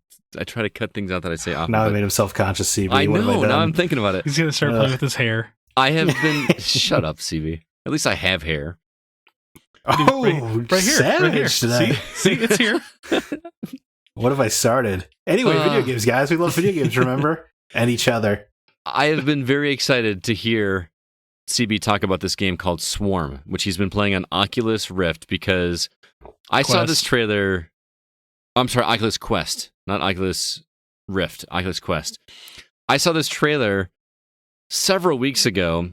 cut things out that I say often. Now I made him self-conscious, CB. I know. Now I'm thinking about it. He's gonna start playing with his hair. I have been. Shut up, CB. At least I have hair. Oh, right here, savage today. See, it's here. What have I started? Anyway, video games, guys. We love video games, remember? And each other. I have been very excited to hear CB talk about this game called Swarm, which he's been playing on Oculus Rift because I saw this trailer. I'm sorry, Oculus Quest, not Oculus Rift, Oculus Quest. I saw this trailer several weeks ago,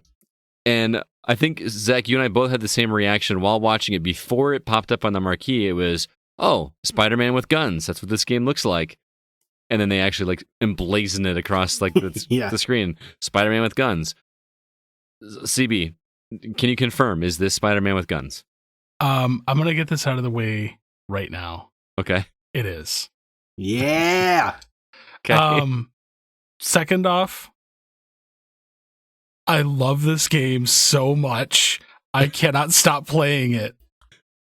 and I think, Zach, you and I both had the same reaction while watching it. Before it popped up on the marquee, it was, oh, Spider-Man with guns. That's what this game looks like. And then they actually emblazoned it across the screen. Spider-Man with guns. CB, can you confirm, is this Spider-Man with guns? I'm going to get this out of the way right now. Okay. It is. Yeah. Okay. Second off, I love this game so much. I cannot stop playing it.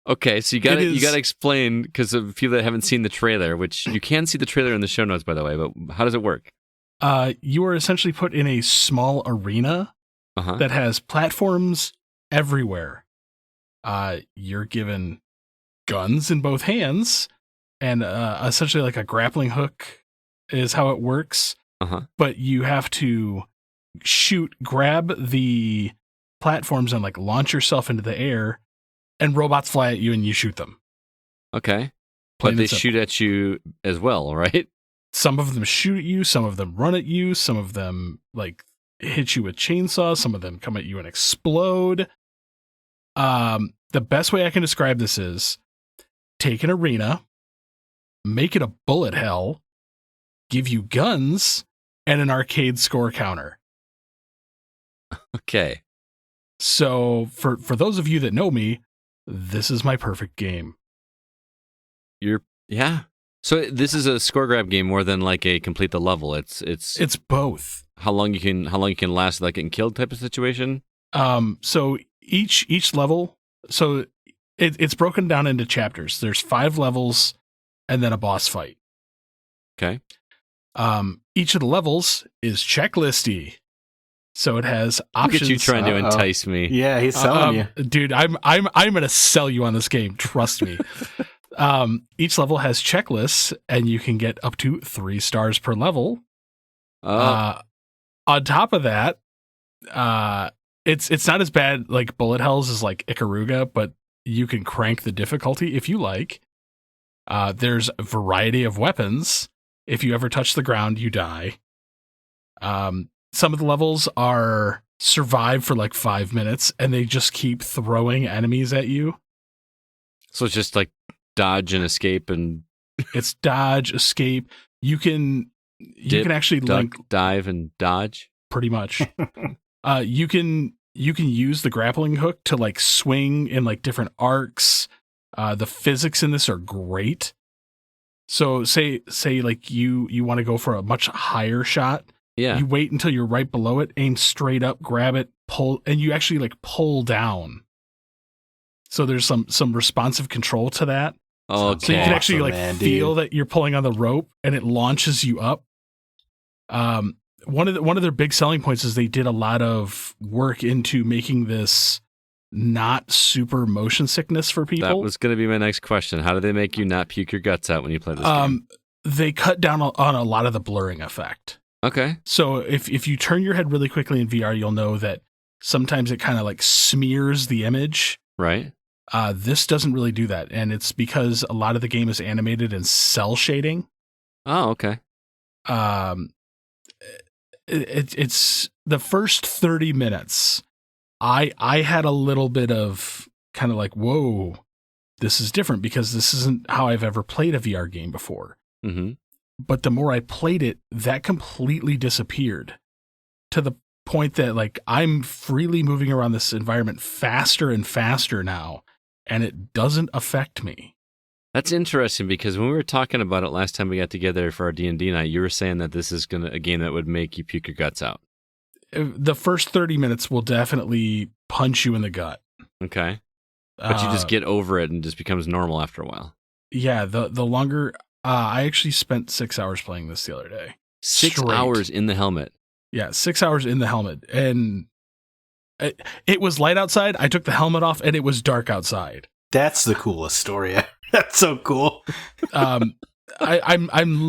Okay, so you gotta explain, because of people that haven't seen the trailer, which you can see the trailer in the show notes, by the way, but how does it work? You are essentially put in a small arena that has platforms everywhere. You're given guns in both hands, and essentially like a grappling hook is how it works. But you have to grab the platforms and launch yourself into the air, and robots fly at you and you shoot them. Okay. But they shoot at you as well, right? Some of them shoot at you, some of them run at you, some of them hit you with chainsaws, some of them come at you and explode. The best way I can describe this is take an arena, make it a bullet hell, give you guns, and an arcade score counter. Okay. So for those of you that know me, this is my perfect game. So this is a score grab game more than a complete the level. It's both. How long you can last getting killed type of situation? So each level, so it's broken down into chapters. There's 5 levels and then a boss fight. Okay. Each of the levels is checklisty. So it has options. Look at you trying to entice me. Yeah, he's selling you. Dude, I'm going to sell you on this game. Trust me. Each level has checklists, and you can get up to 3 stars per level. On top of that, it's not as bad like bullet hells as Ikaruga, but you can crank the difficulty if you like. There's a variety of weapons. If you ever touch the ground, you die. Some of the levels are survive for 5 minutes, and they just keep throwing enemies at you. So it's just dodge and escape, and it's dodge, escape. You can actually dive and dodge. Pretty much. You can use the grappling hook to swing in different arcs. The physics in this are great. So say you want to go for a much higher shot. Yeah. You wait until you're right below it, aim straight up, grab it, pull, and you actually pull down. So there's some responsive control to that. Okay. So you can actually feel that you're pulling on the rope, and it launches you up. One of their big selling points is they did a lot of work into making this not super motion sickness for people. That was going to be my next question. How do they make you not puke your guts out when you play this game? They cut down on a lot of the blurring effect. Okay. So if you turn your head really quickly in VR, you'll know that sometimes it kind of smears the image. Right. This doesn't really do that, and it's because a lot of the game is animated in cell shading. Oh, okay. It's the first 30 minutes. I had a little bit of kind of like, whoa, this is different because this isn't how I've ever played a VR game before. Mm-hmm. But the more I played it, that completely disappeared to the point that like I'm freely moving around this environment faster and faster now, and it doesn't affect me. That's interesting because when we were talking about it last time we got together for our D&D night, you were saying that this is a game that would make you puke your guts out. The first 30 minutes will definitely punch you in the gut. Okay. But you just get over it and just becomes normal after a while. Yeah, the longer... I actually spent 6 hours playing this the other day. 6 hours in the helmet? Yeah, 6 hours in the helmet. And it was light outside. I took the helmet off and it was dark outside. That's the coolest story. That's so cool. I'm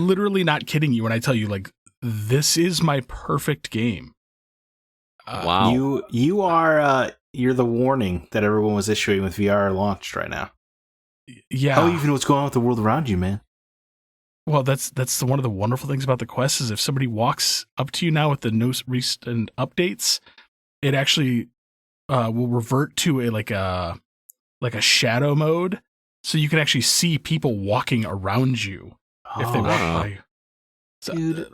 literally not kidding you when I tell you, like, this is my perfect game. Wow. You are you're the warning that everyone was issuing with VR launched right now. Yeah. How do you even know what's going on with the world around you, man? Well, that's one of the wonderful things about the Quest is if somebody walks up to you now with the no recent updates, it actually will revert to a shadow mode, so you can actually see people walking around you if they walk by. So, dude,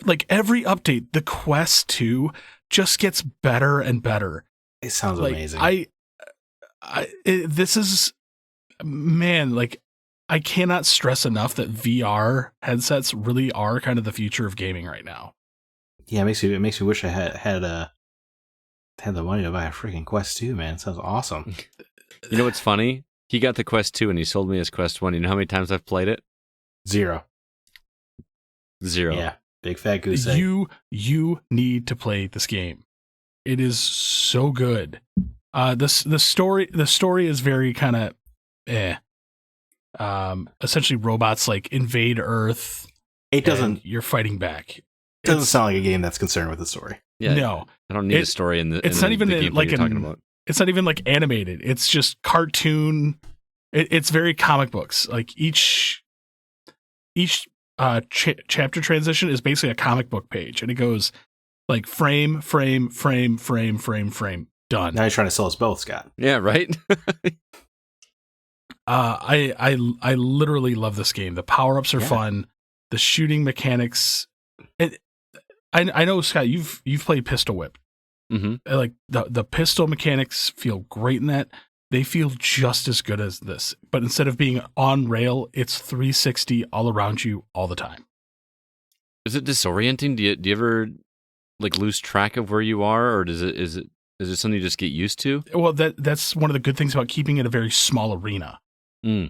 like every update, the Quest 2 just gets better and better. It sounds like, amazing. This is, man, like, I cannot stress enough that VR headsets really are kind of the future of gaming right now. Yeah, it makes me wish I had the money to buy a freaking Quest 2, man. It sounds awesome. You know what's funny? He got the Quest 2 and he sold me his Quest 1. You know how many times I've played it? 0. Yeah, big fat goose egg. You need to play this game. It is so good. The story is very kind of essentially robots like invade Earth. It doesn't. You're fighting back. It doesn't sound like a game that's concerned with the story. Yeah, no, I don't need a story in the. It's not even like you're talking about. It's not even like animated. It's just cartoon. It's very comic books. Like each chapter transition is basically a comic book page, and it goes like frame, done. Now you're trying to sell us both, Scott. Yeah, right. I literally love this game. The power-ups are fun. The shooting mechanics. I know, Scott, you've played Pistol Whip. Mm-hmm. Like the pistol mechanics feel great in that. They feel just as good as this, but instead of being on rail, it's 360 all around you all the time. Is it disorienting? Do you ever like lose track of where you are, or is it something you just get used to? Well, that's one of the good things about keeping it a very small arena. The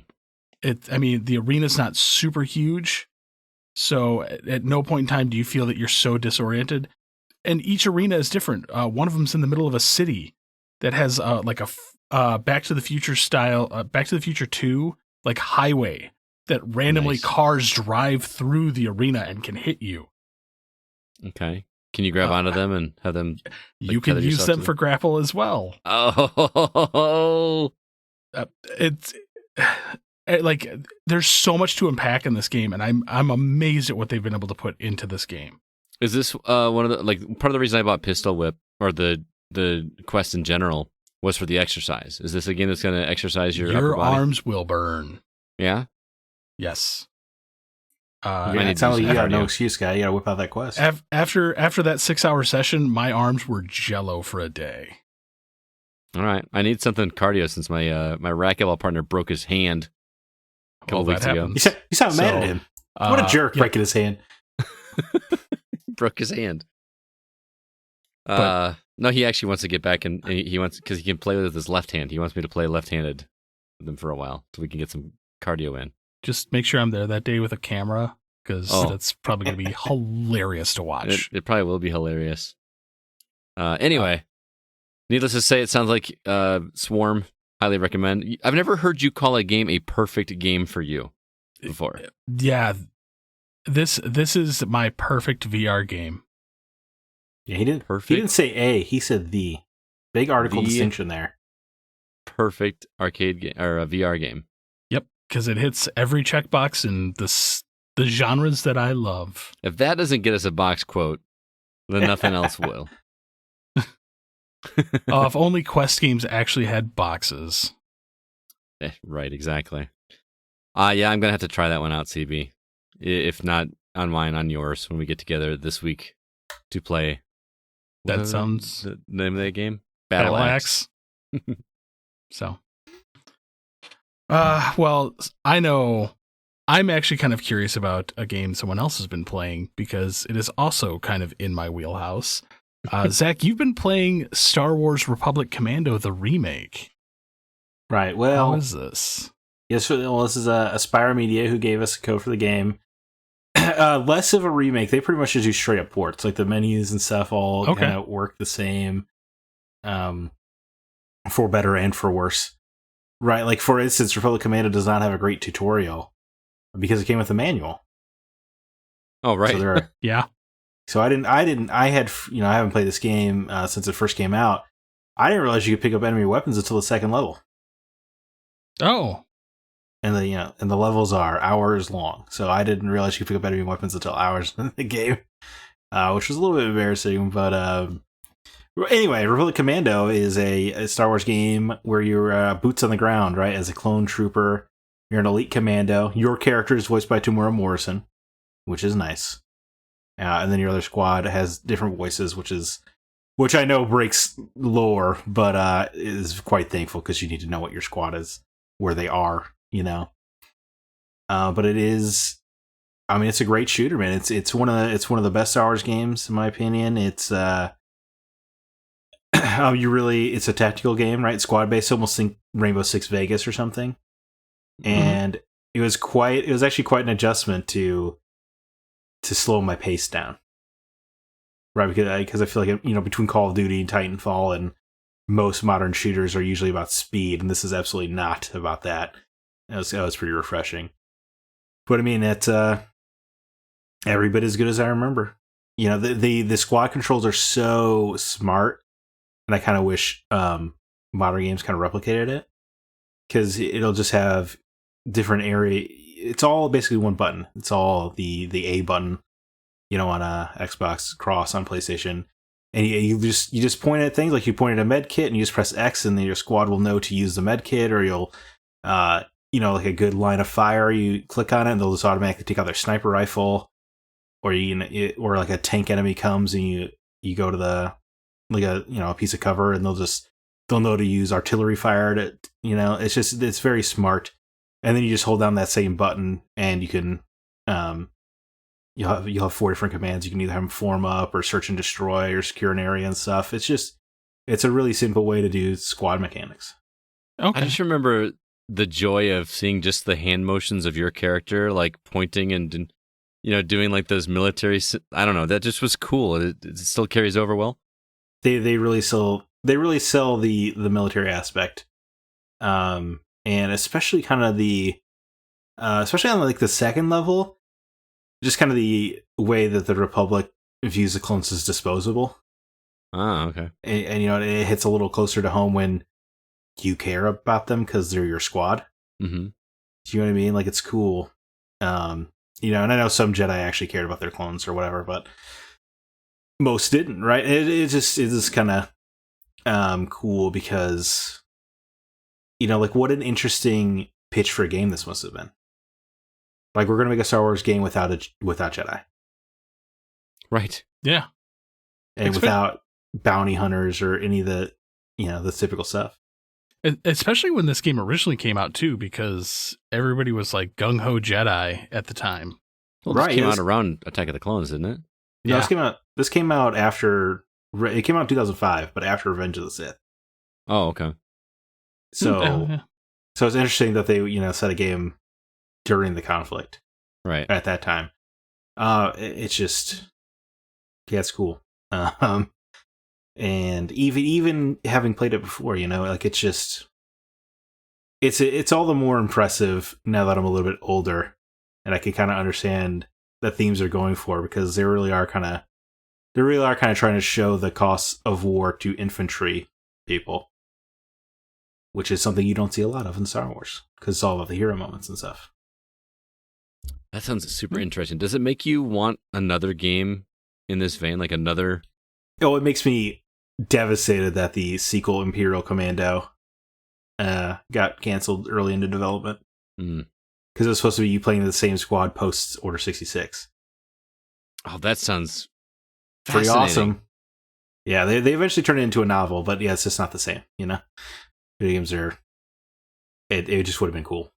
arena's not super huge, so at no point in time do you feel that you're so disoriented. And each arena is different. One of them's in the middle of a city that has like a Back to the Future style, Back to the Future 2, like highway that randomly cars drive through the arena and can hit you. Okay. Can you grab onto them and have them? You can use them for grapple as well. Oh, it's like there's so much to unpack in this game, and I'm amazed at what they've been able to put into this game. Is this one of the part of the reason I bought Pistol Whip or the Quest in general was for the exercise? Is this a game that's going to exercise your upper body? Arms will burn. Yeah. Yes. You got no excuse, guy. You got to whip out that Quest. After that 6-hour session, my arms were jello for a day. All right, I need something cardio since my racquetball partner broke his hand a couple weeks ago. You sound mad at him. What a jerk breaking his hand. Broke his hand. No, he actually wants to get back and he wants, because he can play with his left hand. He wants me to play left-handed with him for a while so we can get some cardio in. Just make sure I'm there that day with a camera, because that's probably going to be hilarious to watch. It probably will be hilarious. Anyway, needless to say, it sounds like Swarm. Highly recommend. I've never heard you call a game a perfect game for you before. Yeah, this is my perfect VR game. Yeah, he didn't say a. He said the. Big article distinction there. perfect arcade game or a VR game. Yep, because it hits every checkbox in the genres that I love. If that doesn't get us a box quote, then nothing else will. If only Quest games actually had boxes. Right, exactly. Yeah, I'm going to have to try that one out, CB. If not on mine, on yours, when we get together this week to play. That sounds... The name of that game? Battle Axe. So. Well, I know... I'm actually kind of curious about a game someone else has been playing because it is also kind of in my wheelhouse. Zach, you've been playing Star Wars Republic Commando, the remake. Right. Well, how is this? Yes. Well, this is Aspire Media who gave us a code for the game. Less of a remake. They pretty much just do straight up ports. Like the menus and stuff all kind of work the same, for better and for worse. Right. Like for instance, Republic Commando does not have a great tutorial because it came with a manual. Oh, right. So there are, yeah. So I haven't played this game since it first came out. I didn't realize you could pick up enemy weapons until the second level. Oh. And the levels are hours long. So I didn't realize you could pick up enemy weapons until hours in the game, which was a little bit embarrassing. But anyway, Republic Commando is a Star Wars game where you're boots on the ground, right? As a clone trooper, you're an elite commando. Your character is voiced by Tamura Morrison, which is nice. And then your other squad has different voices, which I know breaks lore, but is quite thankful because you need to know what your squad is, where they are, But it is, I mean, it's a great shooter, man. It's one of the best Star Wars games in my opinion. It's it's a tactical game, right? Squad based, almost think Rainbow Six Vegas or something. And it was actually quite an adjustment to slow my pace down, right? Because I feel like between Call of Duty and Titanfall and most modern shooters are usually about speed, and this is absolutely not about that. That was pretty refreshing. But I mean, it's every bit as good as I remember. The squad controls are so smart, and I kind of wish modern games kind of replicated it, because it'll just have different area. It's all basically one button. It's all the A button, on a Xbox, Cross on PlayStation, and you just point at things, like you point at a med kit and you just press X, and then your squad will know to use the med kit, or you'll like a good line of fire, you click on it and they'll just automatically take out their sniper rifle, or or like a tank enemy comes and you go to the a piece of cover and they'll know to use artillery fire to it's very smart. And then you just hold down that same button, and you can, you'll have 4 different commands. You can either have them form up, or search and destroy, or secure an area and stuff. It's a really simple way to do squad mechanics. Okay. I just remember the joy of seeing just the hand motions of your character, like pointing and doing like those military. I don't know. That just was cool. It still carries over well. They really sell the military aspect. And especially kind of especially on like the second level, just kind of the way that the Republic views the clones as disposable. Ah, okay. And it hits a little closer to home when you care about them because they're your squad. Mm-hmm. Do you know what I mean? Like, it's cool. And I know some Jedi actually cared about their clones or whatever, but most didn't, right? It is kind of cool because, like, what an interesting pitch for a game this must have been. Like, we're going to make a Star Wars game without Jedi. Right. Yeah. And without bounty hunters or any of the, the typical stuff. Especially when this game originally came out, too, because everybody was like gung-ho Jedi at the time. Well, this came out around Attack of the Clones, didn't it? Yeah. This came out after... It came out in 2005, but after Revenge of the Sith. Oh, okay. So it's interesting that they, set a game during the conflict. Right. At that time. It's just... Yeah, it's cool. And even having played it before, like, it's just... It's all the more impressive now that I'm a little bit older, and I can kind of understand the themes they're going for, because they really are kind of trying to show the costs of war to infantry people. which is something you don't see a lot of in Star Wars because it's all about the hero moments and stuff. That sounds super interesting. Does it make you want another game in this vein, like another? Oh, it makes me devastated that the sequel Imperial Commando got canceled early into development because it was supposed to be you playing the same squad post Order 66. Oh, that sounds pretty awesome. Yeah, they eventually turned it into a novel, but yeah, it's just not the same, you know? Video games are... It just would have been cool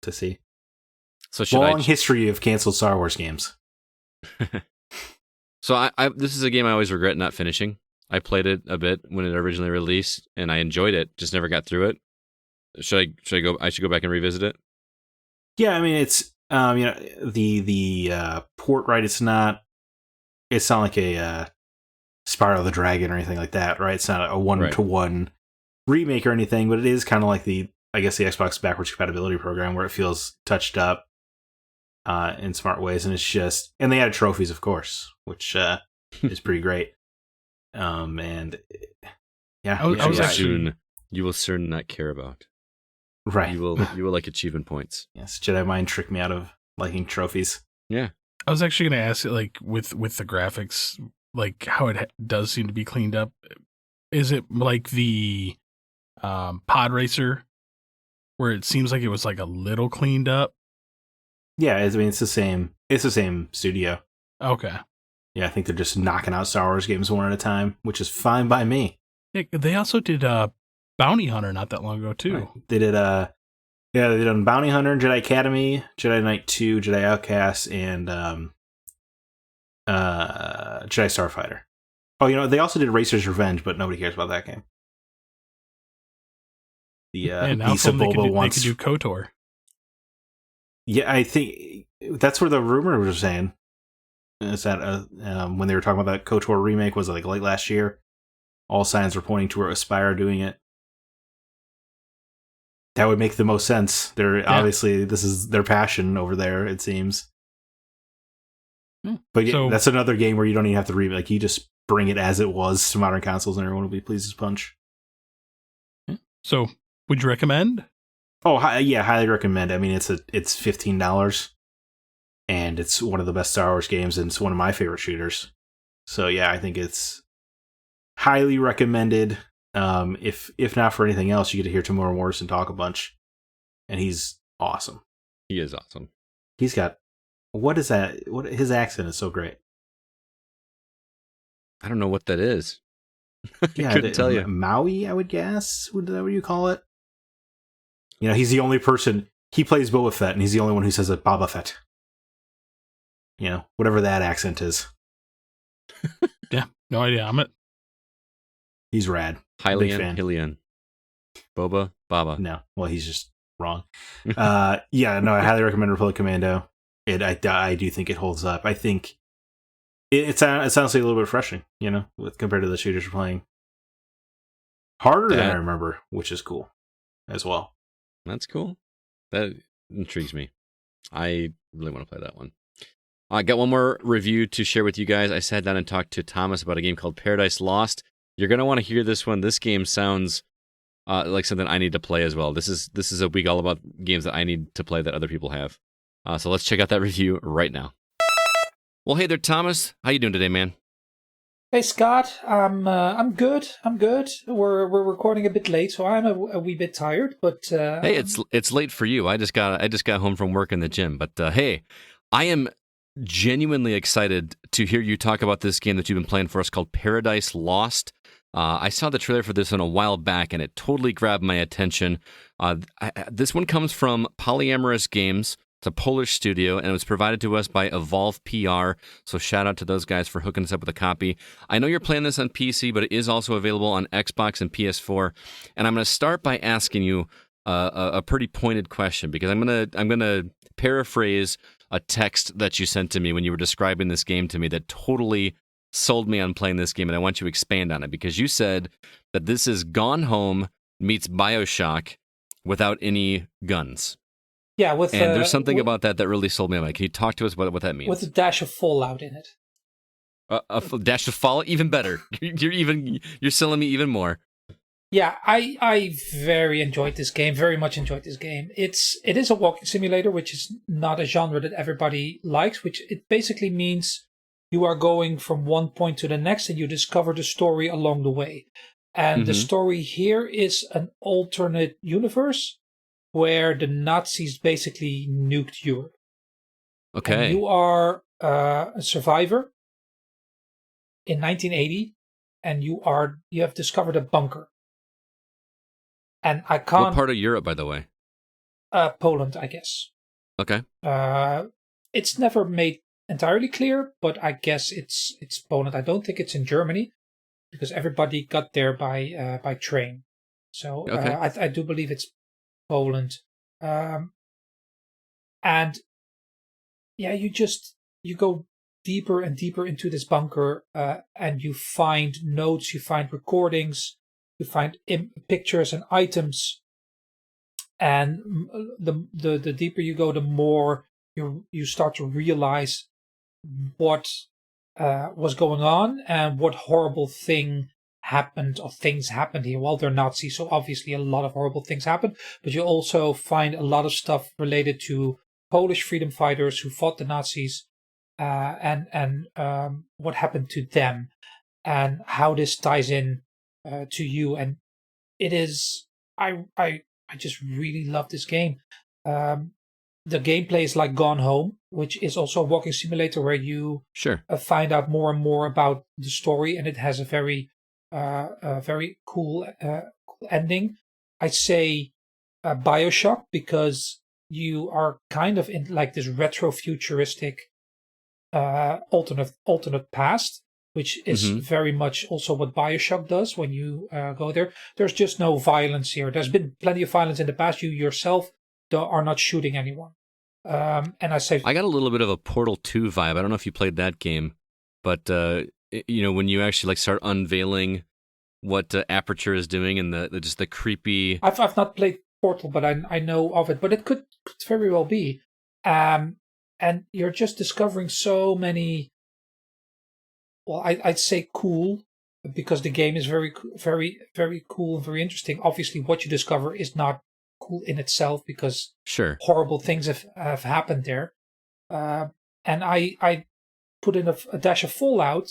to see. So should long history of canceled Star Wars games. So I this is a game I always regret not finishing. I played it a bit when it originally released, and I enjoyed it, just never got through it. Should I go? I should go back and revisit it? Yeah, I mean, it's... the port, right? It's not like a Spyro the Dragon or anything like that, right? It's not a one-to-one remake or anything, but it is kind of like the Xbox backwards compatibility program where it feels touched up in smart ways, and it's just... And they added trophies, of course, which is pretty great. And yeah, I was actually... you will soon not care about. Right. You will like achievement points. Yes, Jedi mind tricked me out of liking trophies. Yeah. I was actually going to ask, like, with the graphics, like, how it does seem to be cleaned up. Is it like the Pod Racer, where it seems like it was, like, a little cleaned up? Yeah, I mean, it's the same studio. Okay. Yeah, I think they're just knocking out Star Wars games one at a time, which is fine by me. Yeah, they also did Bounty Hunter not that long ago, too. Right. They did they did Bounty Hunter, Jedi Academy, Jedi Knight 2, Jedi Outcast, and Jedi Starfighter. Oh, they also did Racer's Revenge, but nobody cares about that game. Now they could do KOTOR. Yeah, I think that's where the rumor was saying. Is that when they were talking about that KOTOR remake, was it like late last year? All signs were pointing to Aspire doing it. That would make the most sense. Obviously, this is their passion over there, it seems. But yeah, that's another game where you don't even have to remake. Like, you just bring it as it was to modern consoles, and everyone will be pleased as punch. So, would you recommend? Oh, yeah, highly recommend. I mean, it's $15, and it's one of the best Star Wars games, and it's one of my favorite shooters. So yeah, I think it's highly recommended. If not for anything else, you get to hear Tamora Morrison talk a bunch, and he's awesome. He is awesome. He's got... What is that? His accent is so great. I don't know what that is. Yeah, I couldn't tell you. Maui, I would guess. Is that what you call it? He's the only person... He plays Boba Fett, and he's the only one who says it, Boba Fett. Whatever that accent is. Yeah, no idea. He's rad. Hylian. Boba, Baba. No, well, he's just wrong. Yeah, no, I highly recommend Republic Commando. I do think it holds up. I think it's honestly a little bit refreshing, compared to the shooters we're playing. Harder than I remember, which is cool as well. That's cool. That intrigues me. I really want to play that one. I got one more review to share with you guys. I sat down and talked to Thomas about a game called Paradise Lost. You're going to want to hear this one. This game sounds like something I need to play as well. This is a week all about games that I need to play that other people have. So let's check out that review right now. Well, hey there, Thomas. How you doing today, man? Hey, Scott. I'm good. We're recording a bit late, so I'm a wee bit tired. But hey, it's late for you. I just got home from work in the gym. But hey, I am genuinely excited to hear you talk about this game that you've been playing for us called Paradise Lost. I saw the trailer for this one a while back, and it totally grabbed my attention. This one comes from Polyamorous Games. It's a Polish studio, and it was provided to us by Evolve PR, so shout out to those guys for hooking us up with a copy. I know you're playing this on PC, but it is also available on Xbox and PS4, and I'm going to start by asking you a pretty pointed question, because I'm gonna paraphrase a text that you sent to me when you were describing this game to me that totally sold me on playing this game, and I want you to expand on it, because you said that this is Gone Home meets BioShock without any guns. Yeah, and there's something about that really sold me on it. Can you talk to us about what that means? With a dash of Fallout in it. A dash of Fallout, even better. You're selling me even more. Yeah, I very enjoyed this game. Very much enjoyed this game. It is a walking simulator, which is not a genre that everybody likes. Which it basically means you are going from one point to the next, and you discover the story along the way. And the story here is an alternate universe where the Nazis basically nuked Europe. Okay. And you are a survivor in 1980, and you have discovered a bunker. And I can't. What part of Europe, by the way? Poland, I guess. Okay. It's never made entirely clear, but I guess it's Poland. I don't think it's in Germany because everybody got there by train. So okay. I do believe it's Poland. And yeah, you go deeper and deeper into this bunker, and you find notes, you find recordings. You find pictures and items, and the deeper you go, the more you start to realize what was going on and what horrible thing happened or things happened here. Well, they're Nazis, so obviously a lot of horrible things happened, but you also find a lot of stuff related to Polish freedom fighters who fought the Nazis, and what happened to them, and how this ties in to you. And it is I just really love this game. The gameplay is like Gone Home, which is also a walking simulator where you find out more and more about the story, and it has a very cool ending. I'd say BioShock, because you are kind of in like this retro futuristic alternate past, which is very much also what BioShock does when you go there. There's just no violence here. There's been plenty of violence in the past. You yourself are not shooting anyone. And I got a little bit of a Portal 2 vibe. I don't know if you played that game, but when you actually like start unveiling what Aperture is doing and the creepy. I've not played Portal, but I know of it. But it could very well be. And you're just discovering so many. Well, I'd say cool, because the game is very, very, very cool and very interesting. Obviously, what you discover is not cool in itself because horrible things have happened there. And I put in a dash of Fallout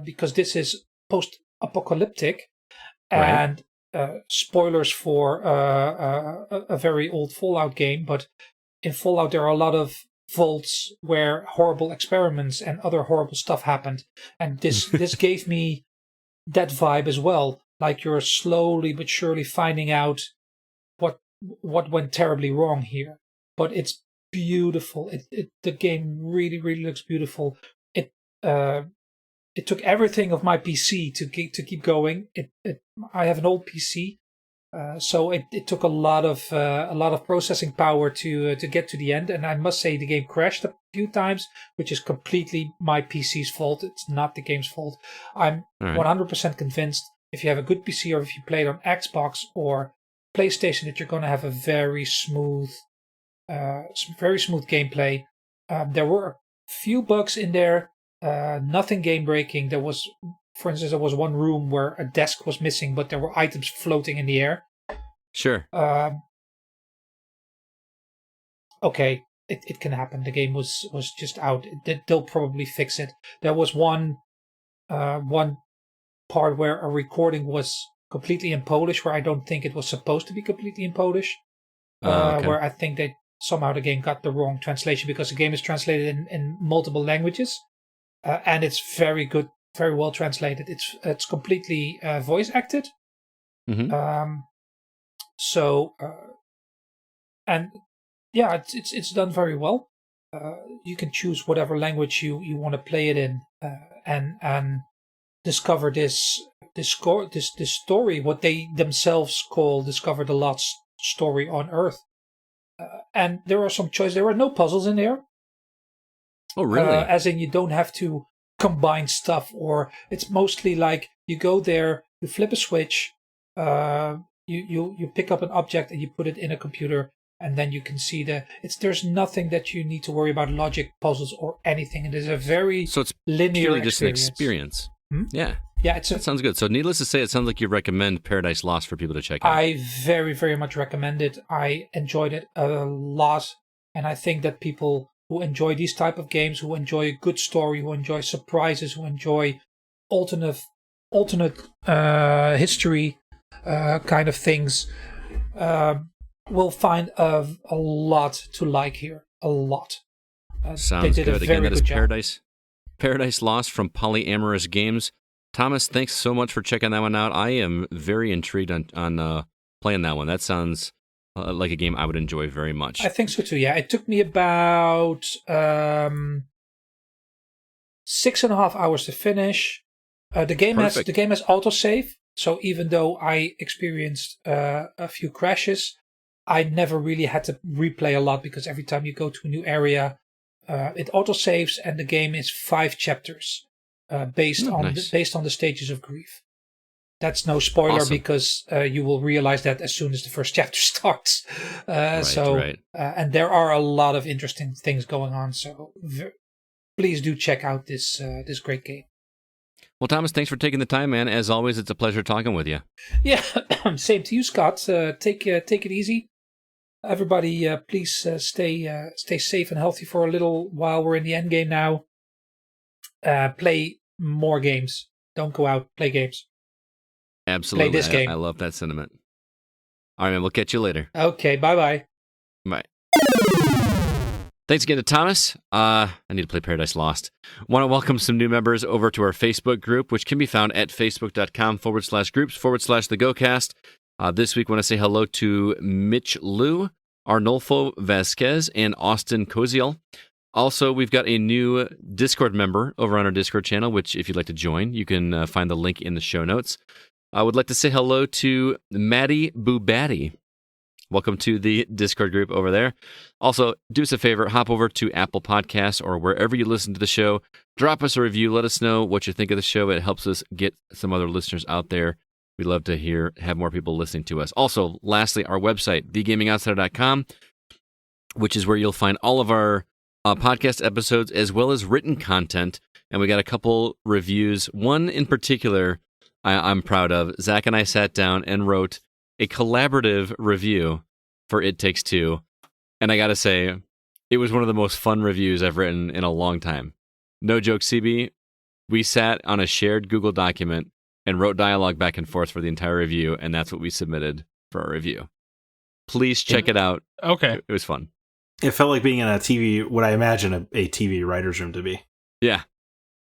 because this is post-apocalyptic, and spoilers for a very old Fallout game. But in Fallout, there are a lot of vaults where horrible experiments and other horrible stuff happened, and this gave me that vibe as well. Like you're slowly but surely finding out what went terribly wrong here. But it's beautiful. The game really, really looks beautiful. It took everything of my PC to keep going. I have an old PC. So it took a lot of processing power to get to the end, and I must say the game crashed a few times, which is completely my PC's fault. It's not the game's fault. I'm 100% convinced if you have a good PC or if you play it on Xbox or PlayStation that you're going to have a very smooth gameplay. There were a few bugs in there, nothing game breaking. For instance, there was one room where a desk was missing, but there were items floating in the air. Okay, it can happen. The game was just out. They'll probably fix it. There was one part where a recording was completely in Polish, where I don't think it was supposed to be completely in Polish. Where I think that somehow the game got the wrong translation, because the game is translated in multiple languages, and it's very good. Very well translated. It's completely voice acted. And yeah, it's done very well. You can choose whatever language you want to play it in, and discover this story, what they themselves call discover the lost story on Earth. And there are some choices. There are no puzzles in there. Oh, really? As in, you don't have to combine stuff, or it's mostly like you go there, you flip a switch, you pick up an object and you put it in a computer, and then you can see there's nothing that you need to worry about logic, puzzles, or anything. It is a very so it's linear purely just an experience. Hmm? Yeah, Yeah, that sounds good. So, needless to say, it sounds like you recommend Paradise Lost for people to check out. I very, very much recommend it. I enjoyed it a lot, and I think that people who enjoy these type of games, who enjoy a good story, who enjoy surprises, who enjoy alternate history kind of things, will find a lot to like here. A lot. Sounds good. Again, that is Paradise Lost from Polyamorous Games. Thomas, thanks so much for checking that one out. I am very intrigued on playing that one. That sounds like a game I would enjoy very much. I think so too, yeah. It took me about 6.5 hours to finish. The game has autosave, so even though I experienced a few crashes, I never really had to replay a lot because every time you go to a new area, it autosaves, and the game is 5 chapters based on the stages of grief. That's no spoiler because you will realize that as soon as the first chapter starts. And there are a lot of interesting things going on. So please do check out this great game. Well, Thomas, thanks for taking the time, man. As always, it's a pleasure talking with you. Yeah, same to you, Scott. Take it easy. Everybody, please stay safe and healthy for a little while. We're in the end game now. Play more games. Don't go out. Play games. Absolutely. Play this game. I love that sentiment. All right, man. We'll catch you later. Okay. Bye-bye. Bye. Thanks again to Thomas. I need to play Paradise Lost. Want to welcome some new members over to our Facebook group, which can be found at facebook.com/groups/thegocast. This week, I want to say hello to Mitch Liu, Arnolfo Vasquez, and Austin Koziel. Also, we've got a new Discord member over on our Discord channel, which if you'd like to join, you can find the link in the show notes. I would like to say hello to Maddie Bubatti. Welcome to the Discord group over there. Also, do us a favor, hop over to Apple Podcasts or wherever you listen to the show. Drop us a review. Let us know what you think of the show. It helps us get some other listeners out there. We'd love to have more people listening to us. Also, lastly, our website, thegamingoutsider.com, which is where you'll find all of our podcast episodes as well as written content. And we got a couple reviews. One in particular I'm proud of. Zack and I sat down and wrote a collaborative review for It Takes Two. And I got to say, it was one of the most fun reviews I've written in a long time. No joke, CB. We sat on a shared Google document and wrote dialogue back and forth for the entire review, and that's what we submitted for our review. Please check it out. Okay. It was fun. It felt like being in a TV, what I imagine a TV writer's room to be. Yeah.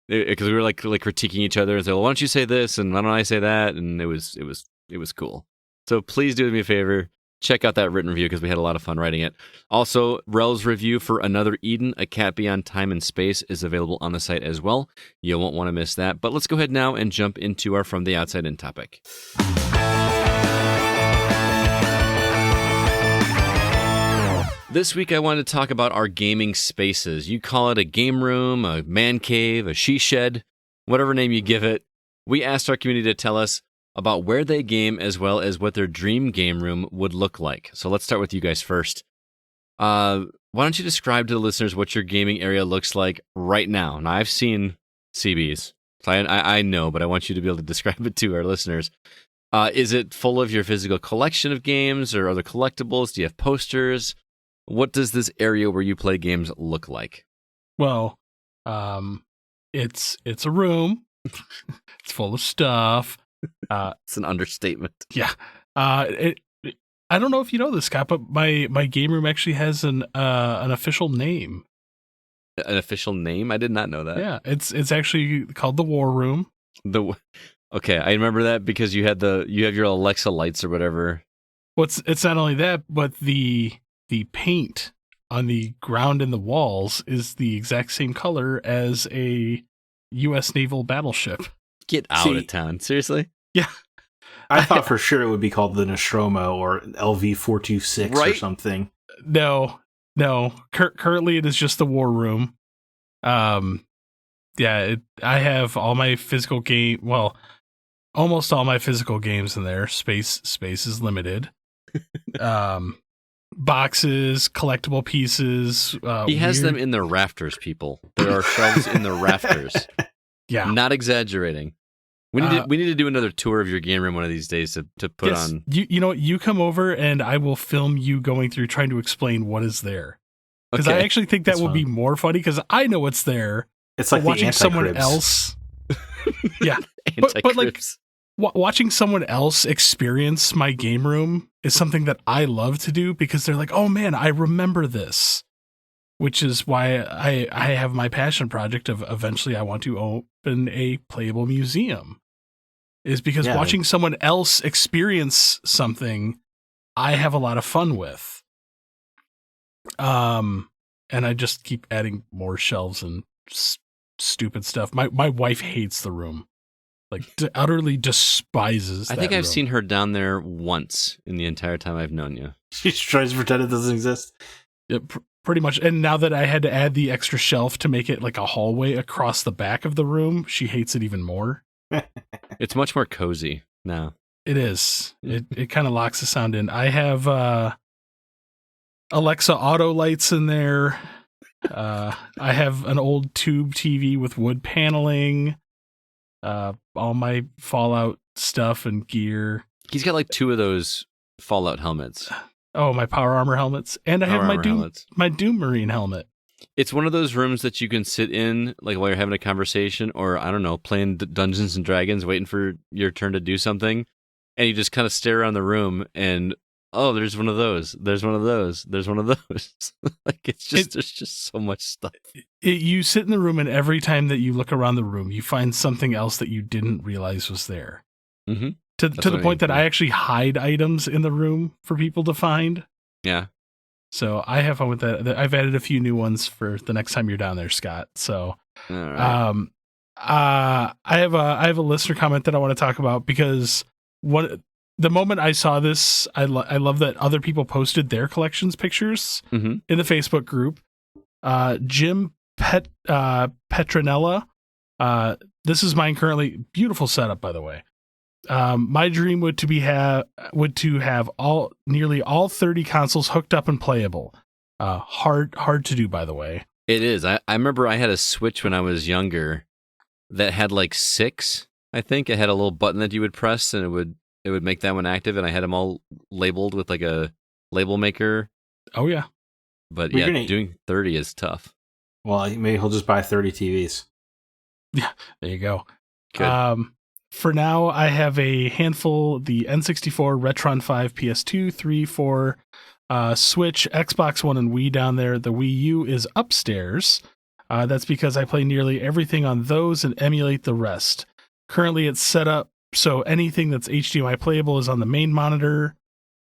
Because we were like critiquing each other and say, well, why don't you say this and why don't I say that? And it was cool. So please do me a favor. Check out that written review because we had a lot of fun writing it. Also, Rel's review for Another Eden, A Cat Beyond Time and Space is available on the site as well. You won't want to miss that. But let's go ahead now and jump into our From the Outside In topic. This week I wanted to talk about our gaming spaces. You call it a game room, a man cave, a she shed, whatever name you give it. We asked our community to tell us about where they game as well as what their dream game room would look like. So let's start with you guys first. Why don't you describe to the listeners what your gaming area looks like right now? Now, I've seen CBs, so I know, but I want you to be able to describe it to our listeners. Is it full of your physical collection of games or other collectibles? Do you have posters? What does this area where you play games look like? Well, it's a room. It's full of stuff. It's an understatement. Yeah. I don't know if you know this, Scott, but my game room actually has an official name. An official name? I did not know that. Yeah, it's actually called the War Room. Okay, I remember that because you have your Alexa lights or whatever. Well, it's not only that, but the paint on the ground and the walls is the exact same color as a U.S. naval battleship. Get out of town. Seriously? Yeah. I thought for sure it would be called the Nostromo or LV-426 or something. No. Currently, it is just the War Room. I have all my physical game. Well, almost all my physical games in there. Space is limited. Boxes, collectible pieces. He has them in the rafters, people. There are shelves in the rafters. Yeah. Not exaggerating. We need to do another tour of your game room one of these days to put on. You know what? You come over and I will film you going through trying to explain what is there. Because Okay. I actually think that will be more funny because I know what's there. It's like watching the someone anti-cribs. else. Yeah. but like watching someone else experience my game room is something that I love to do because they're like, oh man, I remember this. Which is why I have my passion project of eventually I want to open a playable museum. Is because watching someone else experience something I have a lot of fun with. And I just keep adding more shelves and stupid stuff. My wife hates the room. Like utterly despises I think I've seen her down there once in the entire time I've known you. She tries to pretend it doesn't exist. Pretty much. And now that I had to add the extra shelf to make it like a hallway across the back of the room, she hates it even more. It's much more cozy now. It is. It kind of locks the sound in. I have Alexa auto lights in there. I have an old tube TV with wood paneling. All my Fallout stuff and gear. He's got like 2 of those Fallout helmets. Oh, my Power Armor helmets. And I have my Doom Marine helmet. It's one of those rooms that you can sit in like while you're having a conversation or, I don't know, playing Dungeons and Dragons, waiting for your turn to do something. And you just kind of stare around the room and, oh, there's one of those. There's one of those. There's one of those. Like there's just so much stuff. You sit in the room and every time that you look around the room, you find something else that you didn't realize was there. Mm-hmm. To the point that I actually hide items in the room for people to find. Yeah. So I have fun with that. I've added a few new ones for the next time you're down there, Scott. So, all right. I have a listener comment that I want to talk about because the moment I saw this, I love that other people posted their collections pictures in the Facebook group. Jim Petronella. This is mine currently. Beautiful setup, by the way. My dream would to have nearly all 30 consoles hooked up and playable. Hard to do, by the way. It is. I remember I had a Switch when I was younger that had like 6. I think it had a little button that you would press and it would make that one active, and I had them all labeled with like a label maker. Oh yeah. But doing 30 is tough. Well, maybe he'll just buy 30 TVs. Yeah, there you go. Good. For now, I have a handful, the N64, Retron 5, PS2, 3, 4, Switch, Xbox One, and Wii down there. The Wii U is upstairs. That's because I play nearly everything on those and emulate the rest. Currently, it's set up so anything that's HDMI playable is on the main monitor,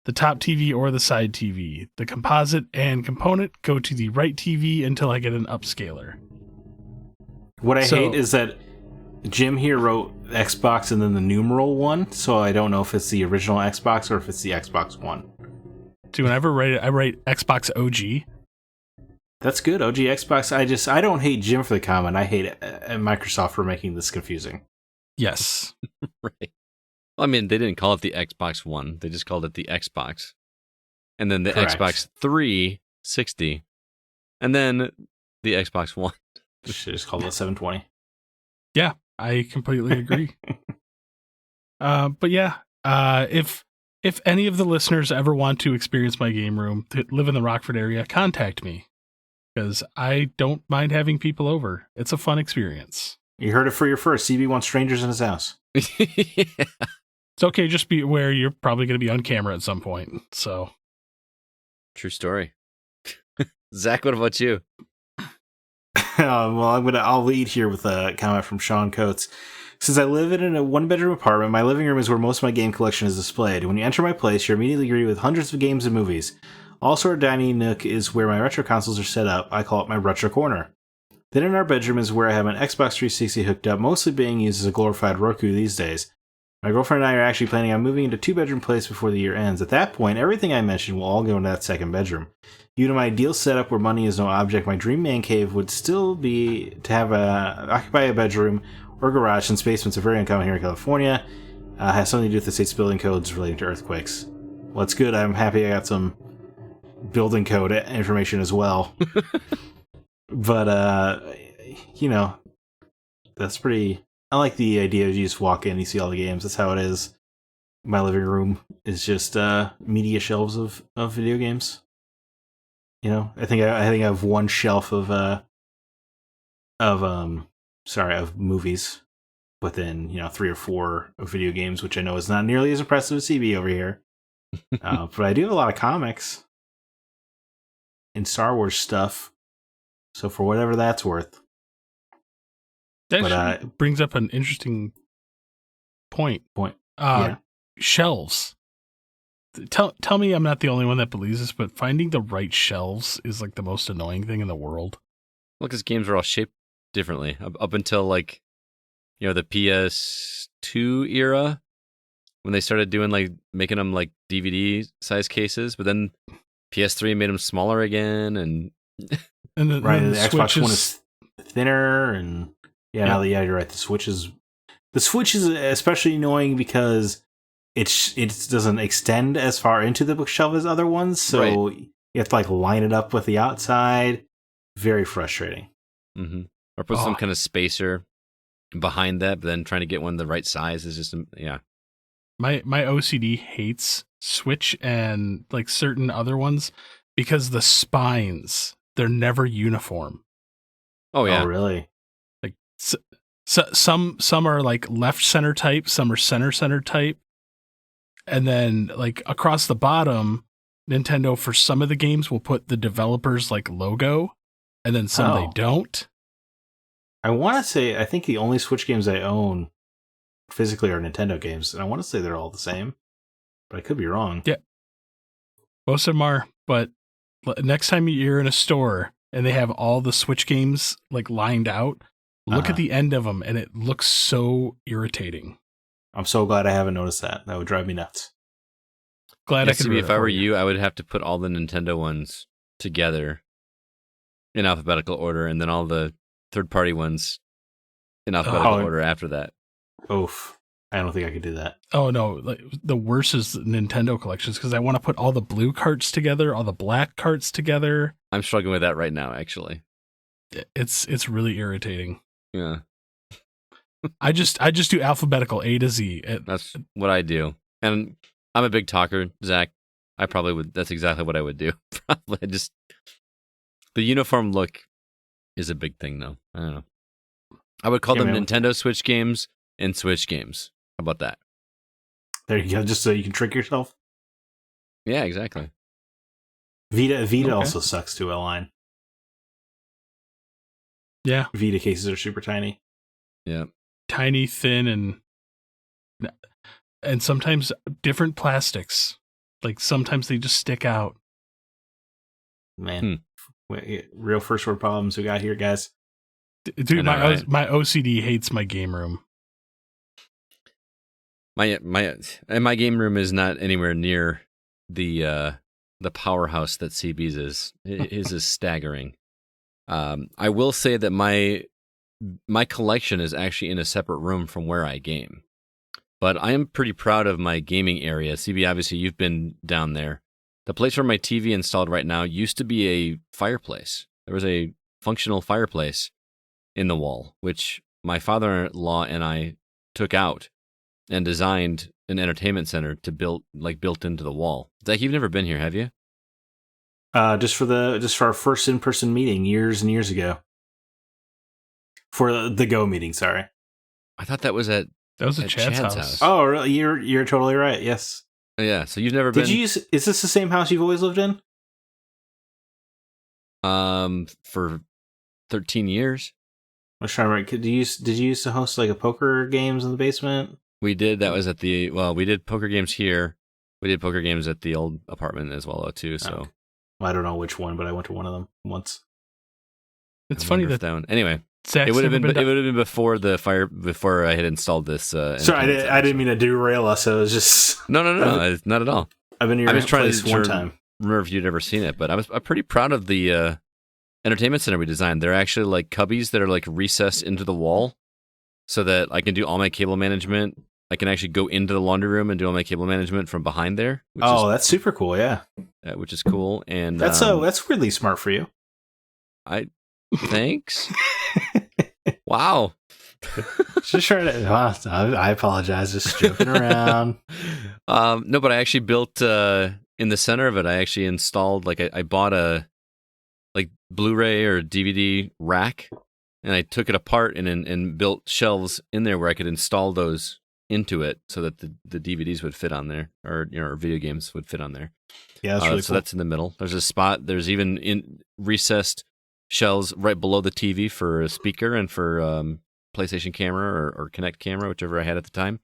the top TV, or the side TV. The composite and component go to the right TV until I get an upscaler. What I hate is that Jim here wrote Xbox and then the numeral 1, so I don't know if it's the original Xbox or if it's the Xbox One. See, whenever I write Xbox OG. That's good, OG Xbox. I don't hate Jim for the comment. I hate Microsoft for making this confusing. Yes. Right. Well, I mean, they didn't call it the Xbox One. They just called it the Xbox. And then the Xbox 360. And then the Xbox One. Should just call it 720. Yeah, I completely agree. But yeah, if any of the listeners ever want to experience my game room, to live in the Rockford area, contact me. Because I don't mind having people over. It's a fun experience. You heard it for your first. CB wants strangers in his house. Yeah. It's okay, just be aware you're probably going to be on camera at some point. So, true story. Zach, what about you? Well, I'll lead here with a comment from Sean Coates. Since I live in a one-bedroom apartment, my living room is where most of my game collection is displayed. When you enter my place, you're immediately greeted with hundreds of games and movies. Also, our dining nook is where my retro consoles are set up. I call it my retro corner. Then in our bedroom is where I have an Xbox 360 hooked up, mostly being used as a glorified Roku these days. My girlfriend and I are actually planning on moving into a 2-bedroom place before the year ends. At that point, everything I mentioned will all go into that second bedroom. Due to my ideal setup where money is no object, my dream man cave would still be to have occupy a bedroom or garage, since basements are very uncommon here in California. Has something to do with the state's building codes relating to earthquakes. Well, it's good. I'm happy I got some building code information as well. But, that's pretty I like the idea of you just walk in, you see all the games. That's how it is. My living room is just media shelves of video games. You know, I think I have one shelf of movies, but then 3 or 4 of video games, which I know is not nearly as impressive as CB over here. But I do have a lot of comics and Star Wars stuff. So for whatever that's worth. That brings up an interesting point. Yeah. Shelves. Tell me I'm not the only one that believes this, but finding the right shelves is like the most annoying thing in the world. Well, because games are all shaped differently up until like, the PS2 era when they started doing like making them like DVD size cases, but then PS3 made them smaller again, and the Xbox One is thinner, and yeah, you're right. The Switch is especially annoying because it doesn't extend as far into the bookshelf as other ones, so you have to like line it up with the outside. Very frustrating. Mm-hmm. Or put some kind of spacer behind that, but then trying to get one the right size is just My OCD hates Switch and like certain other ones because the spines, they're never uniform. Oh yeah, really? Like some are like left center type, some are center type. And then, like, across the bottom, Nintendo, for some of the games, will put the developer's, like, logo, and then some they don't. I want to say, I think the only Switch games I own physically are Nintendo games, and I want to say they're all the same, but I could be wrong. Yeah. Most of them are, but next time you're in a store and they have all the Switch games, like, lined out, look at the end of them, and it looks so irritating. I'm so glad I haven't noticed that. That would drive me nuts. Glad I could. If I were you, I would have to put all the Nintendo ones together in alphabetical order, and then all the third-party ones in alphabetical order after that. Oof. I don't think I could do that. Oh, no. Like, the worst is the Nintendo collections, because I want to put all the blue carts together, all the black carts together. I'm struggling with that right now, actually. It's really irritating. Yeah. I just do alphabetical A to Z. That's what I do. And I'm a big talker, Zach. I probably would. That's exactly what I would do. Probably just the uniform look is a big thing, though. I don't know. I would call them Nintendo Switch games and Switch games. How about that? There you go. Just so you can trick yourself. Yeah, exactly. Vita also sucks to align. Yeah. Vita cases are super tiny. Yeah. Tiny, thin, and sometimes different plastics. Like sometimes they just stick out. Man, real first world problems we got here, guys. Dude, my OCD hates my game room. My game room is not anywhere near the powerhouse that CB's is. His is staggering. I will say that my collection is actually in a separate room from where I game. But I am pretty proud of my gaming area. CB, obviously, you've been down there. The place where my TV installed right now used to be a fireplace. There was a functional fireplace in the wall, which my father-in-law and I took out and designed an entertainment center to built into the wall. Zach, you've never been here, have you? Just for our first in-person meeting years and years ago. For the Go meeting, sorry. I thought that was at Chad's house. Oh, really? You're totally right. Yes. Yeah. So you've never been. Is this the same house you've always lived in? For 13 years. I was trying to remember. Did you used to host like a poker games in the basement? We did. That was at we did poker games here. We did poker games at the old apartment as well, too. So. Okay. Well, I don't know which one, but I went to one of them once. It's funny that anyway. Zach's it would have been before I had installed this. Sorry, I didn't mean to derail us. I was just no, not at all. I've been here. I was trying to one time. Remember if you'd ever seen it, but I'm pretty proud of the entertainment center we designed. They're actually like cubbies that are like recessed into the wall, so that I can do all my cable management. I can actually go into the laundry room and do all my cable management from behind there. That's super cool. Yeah, which is cool. And that's weirdly smart for you. Thanks. Wow. Just trying to. I apologize. Just joking around. No, but I actually built in the center of it. I actually installed I bought a Blu-ray or DVD rack, and I took it apart and built shelves in there where I could install those into it so that the DVDs would fit on there, or video games would fit on there. Yeah, that's really so cool. that's in the middle. There's a spot. There's even in recessed shelves right below the TV for a speaker and for PlayStation camera or Kinect camera, whichever I had at the time.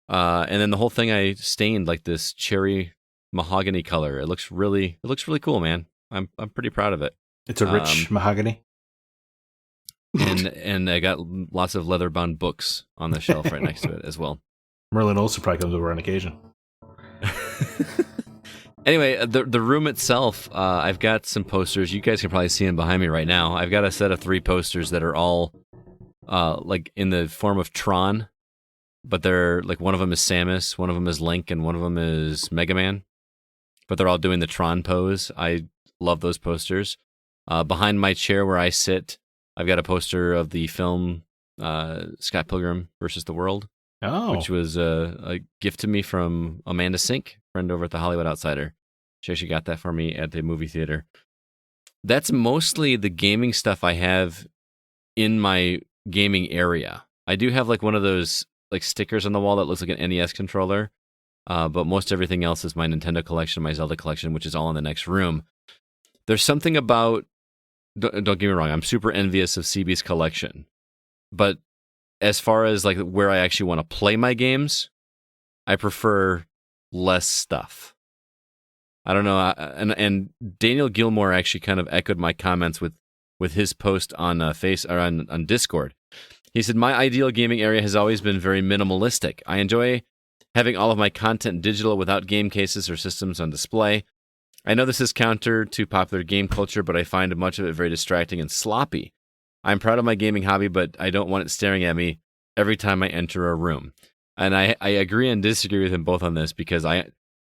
And then the whole thing I stained like this cherry mahogany color. It looks really cool, man. I'm pretty proud of it. It's a rich mahogany. And I got lots of leather-bound books on the shelf right next to it as well. Merlin also probably comes over on occasion. Anyway, the room itself, I've got some posters. You guys can probably see them behind me right now. I've got a set of 3 posters that are all in the form of Tron, but they're one of them is Samus, one of them is Link, and one of them is Mega Man. But they're all doing the Tron pose. I love those posters. Behind my chair where I sit, I've got a poster of the film Scott Pilgrim versus the World, which was a gift to me from Amanda Sink, friend over at the Hollywood Outsider. She actually got that for me at the movie theater. That's mostly the gaming stuff I have in my gaming area. I do have one of those stickers on the wall that looks like an NES controller, but most everything else is my Nintendo collection, my Zelda collection, which is all in the next room. There's something about, don't get me wrong, I'm super envious of CB's collection, but as far as where I actually want to play my games, I prefer less stuff. I don't know, and Daniel Gilmore actually kind of echoed my comments with his post on on Discord. He said, "My ideal gaming area has always been very minimalistic. I enjoy having all of my content digital without game cases or systems on display. I know this is counter to popular game culture, but I find much of it very distracting and sloppy. I'm proud of my gaming hobby, but I don't want it staring at me every time I enter a room." And I agree and disagree with him both on this, because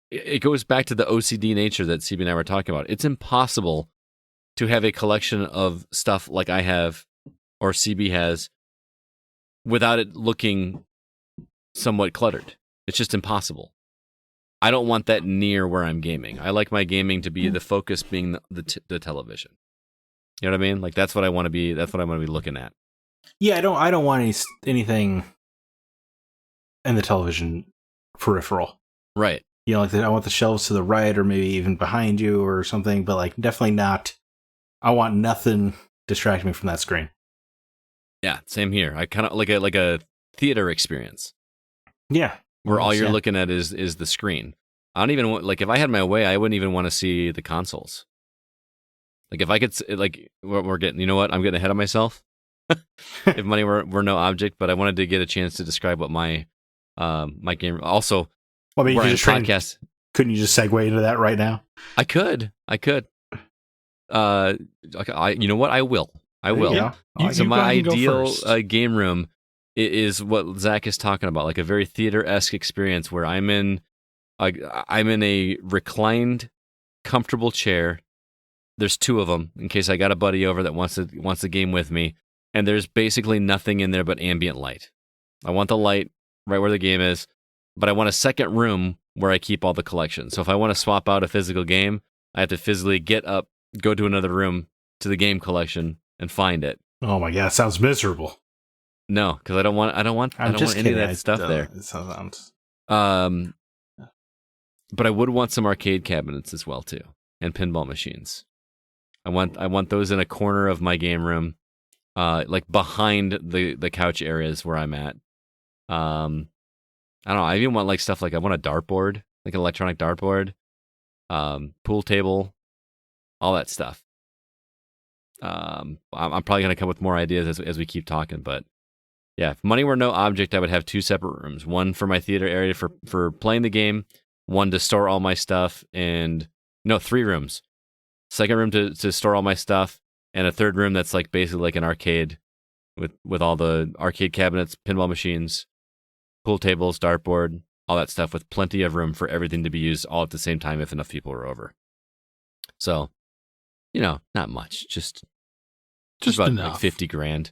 it goes back to the OCD nature that CB and I were talking about. It's impossible to have a collection of stuff like I have or CB has without it looking somewhat cluttered. It's just impossible. I don't want that near where I'm gaming. I like my gaming to be the focus being the television. You know what I mean? That's what I want to be. That's what I want to be looking at. Yeah, I don't want anything in the television peripheral. Right. I want the shelves to the right, or maybe even behind you or something, but definitely not. I want nothing distracting me from that screen. Yeah, same here. I kind of like a theater experience. Yeah. Where all you're looking at is the screen. I don't even want, if I had my way, I wouldn't even want to see the consoles. If I could, we're getting, you know what? I'm getting ahead of myself. If money were no object, but I wanted to get a chance to describe what my game. Also, well, I mean, you podcast. Couldn't you just segue into that right now? I could. You know what? I will. Yeah. So my ideal game room is what Zack is talking about, a very theater-esque experience where I'm in a reclined, comfortable chair. There's 2 of them in case I got a buddy over that wants to game with me, and there's basically nothing in there but ambient light. I want the light right where the game is, but I want a second room where I keep all the collections. So if I want to swap out a physical game, I have to physically get up, go to another room to the game collection, and find it. Oh my god, sounds miserable. No, because I don't want any of that stuff there. It sounds. But I would want some arcade cabinets as well too, and pinball machines. I want those in a corner of my game room, behind the couch areas where I'm at. I don't know. I even want stuff I want a dartboard, an electronic dartboard, pool table, all that stuff. I'm probably gonna come with more ideas as we keep talking, but yeah, if money were no object, I would have 2 separate rooms. One for my theater area for playing the game, one to store all my stuff, and 3 rooms. Second room to store all my stuff, and a third room that's basically an arcade with all the arcade cabinets, pinball machines, pool tables, dartboard, all that stuff, with plenty of room for everything to be used all at the same time if enough people are over. So, not much, just about enough. $50,000,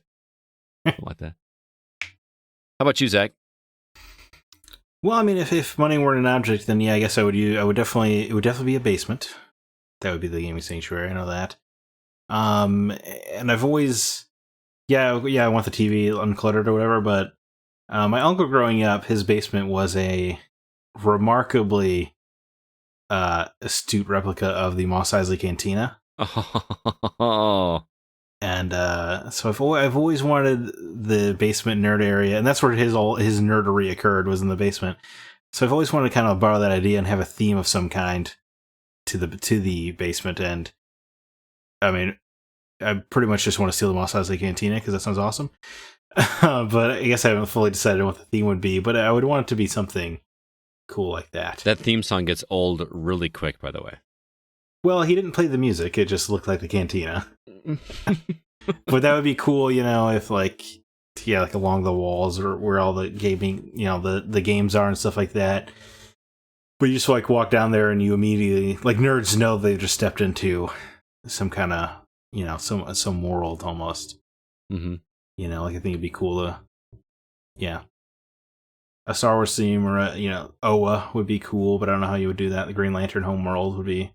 something like that. How about you, Zach? Well, I mean, if money weren't an object, then yeah, I guess it would definitely be a basement. That would be the gaming sanctuary. I know that. And I've always, I want the TV uncluttered or whatever. But my uncle growing up, his basement was a remarkably astute replica of the Mos Eisley Cantina. Oh. And so I've always wanted the basement nerd area, and that's where his nerdery occurred, was in the basement. So I've always wanted to kind of borrow that idea and have a theme of some kind to the basement. And I mean, I pretty much just want to steal the Mos Eisley Cantina because that sounds awesome. But I guess I haven't fully decided what the theme would be. But I would want it to be something cool like that. That theme song gets old really quick, by the way. Well, he didn't play the music; it just looked like the cantina. But that would be cool, if like along the walls or where all the gaming, the games are and stuff like that. But you just like walk down there and you immediately, like, nerds know they just stepped into some kind of, some world almost. Mm-hmm. Like I think it'd be cool to, a Star Wars theme or Oa would be cool, but I don't know how you would do that. The Green Lantern homeworld would be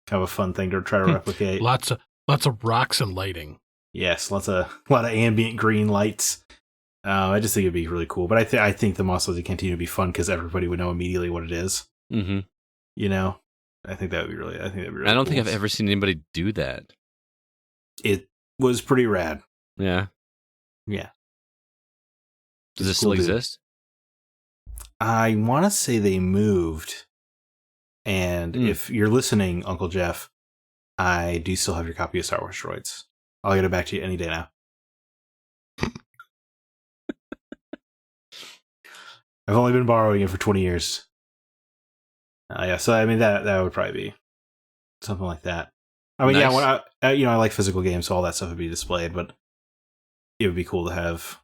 kind of a fun thing to try to replicate. Lots of rocks and lighting. Yes, a lot of ambient green lights. I just think it'd be really cool. But I think the Mos Eisley Cantina would be fun because everybody would know immediately what it is. Mm-hmm. I think that'd be really. I don't cool. think I've ever seen anybody do that. It was pretty rad. Yeah. Yeah. Does it still exist? I want to say they moved. And if you're listening, Uncle Jeff, I do still have your copy of Star Wars Droids. I'll get it back to you any day now. I've only been borrowing it for 20 years. So I mean that would probably be something like that. I mean, nice. I like physical games, so all that stuff would be displayed, but it would be cool to have,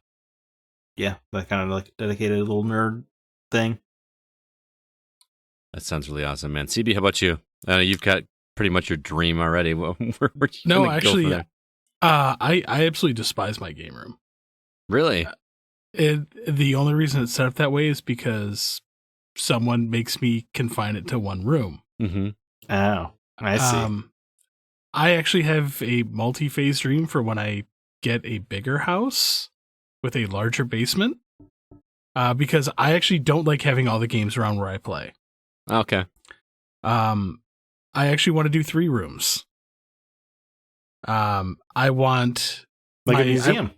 that kind of like dedicated little nerd thing. That sounds really awesome, man. CB, how about you? You've got pretty much your dream already. No, actually, I absolutely despise my game room. Really? The only reason it's set up that way is because someone makes me confine it to one room. Mm-hmm. Oh, I see. I actually have a multi-phase dream for when I get a bigger house with a larger basement, because I actually don't like having all the games around where I play. Okay. I actually want to do 3 rooms. I want like a museum.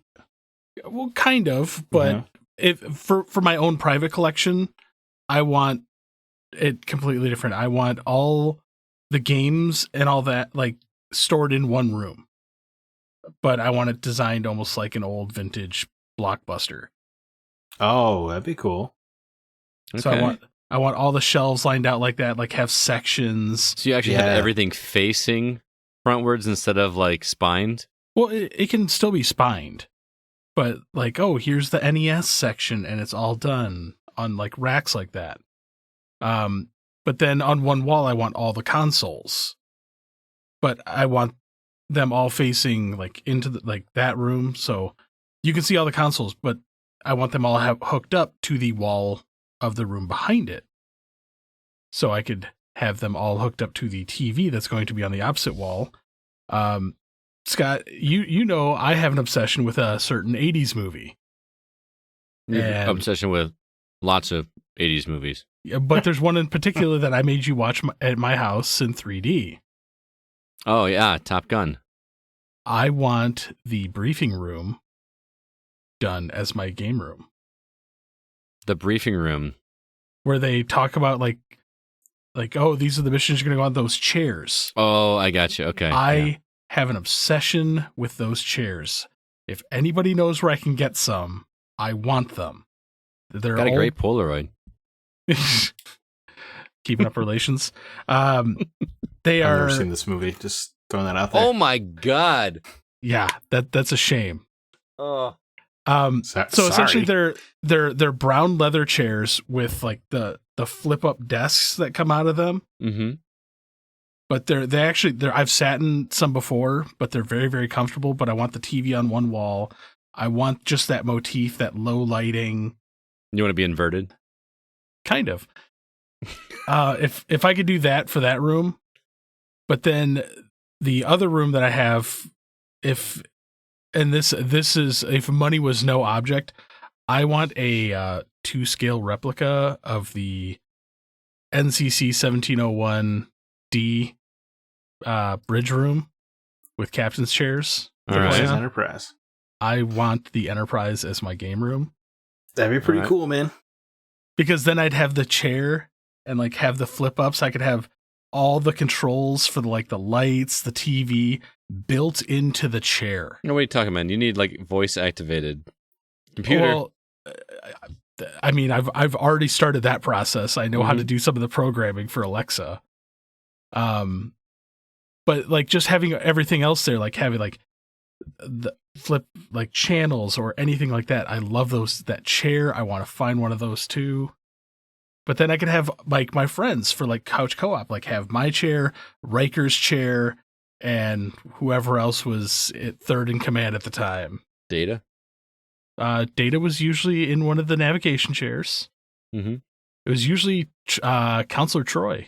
Well, kind of, but if for my own private collection, I want it completely different. I want all the games and all that like stored in one room, but I want it designed almost like an old vintage Blockbuster. Oh, that'd be cool. Okay. So I want all the shelves lined out like that, like have sections. So you actually have everything facing frontwards instead of like spined? Well, it can still be spined, but like, oh, here's the NES section and it's all done on like racks like that. But then on one wall, I want all the consoles, but I want them all facing like into that room. So you can see all the consoles, but I want them all hooked up to the wall of the room behind it. So I could have them all hooked up to the TV that's going to be on the opposite wall. Scott, you know I have an obsession with a certain 80s movie. Obsession with lots of 80s movies. Yeah, but there's one in particular that I made you watch at my house in 3D. Oh, yeah, Top Gun. I want the briefing room done as my game room. The briefing room. Where they talk about like, oh, these are the missions you're going to go on, those chairs. Oh, I got you. Okay. I have an obsession with those chairs. If anybody knows where I can get some, I want them. They're got a great Polaroid. Keeping up relations. They I've are. never seen this movie. Just throwing that out there. Oh my god. Yeah, that's a shame. Oh. So essentially they're brown leather chairs with like the flip up desks that come out of them. Mm-hmm. But they're I've sat in some before, but they're very, very comfortable. But I want the TV on one wall. I want just that motif, that low lighting. You want to be inverted? Kind of. If I could do that for that room, but then the other room that I have, this is if money was no object, I want a 2-scale replica of the NCC 1701D bridge room with captain's chairs. All right. Enterprise. I want the Enterprise as my game room. That'd be pretty cool, man. Because then I'd have the chair and like have the flip ups. I could have all the controls for the lights, the TV built into the chair. No, what are you talking about? You need like voice activated computer. Well, I mean, I've already started that process. I know how to do some of the programming for Alexa. But like just having everything else there, like having like the flip like channels or anything like that. I love that chair. I want to find one of those too. But then I could have like my friends for like couch co-op, like have my chair, Riker's chair, and whoever else was third in command at the time. Data? Data was usually in one of the navigation chairs. Mm-hmm. It was usually Counselor Troy.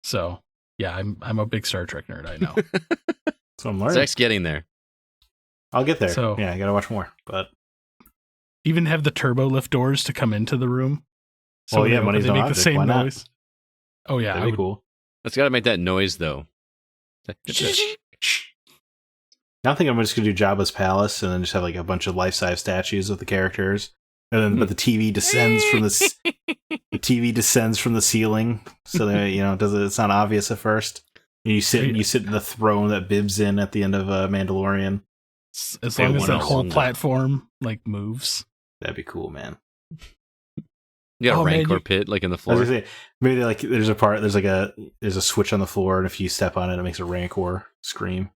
So yeah, I'm a big Star Trek nerd. I know. So I'm learning. Zack's getting there. I'll get there. So yeah, I gotta watch more. But even have the turbo lift doors to come into the room. So well, yeah, money's they no make object. the same Why not? noise. Oh yeah, that'd be cool. It's got to make that noise though. I don't think I'm just gonna do Jabba's palace and then just have like a bunch of life-size statues of the characters, and then but the TV descends from the ceiling, so that it's not obvious at first. You sit in the throne that Bib's in at the end of Mandalorian. As long as that whole platform like moves, that'd be cool, man. You got a Rancor pit like in the floor. I was gonna say, maybe there's a switch on the floor, and if you step on it, it makes a Rancor scream.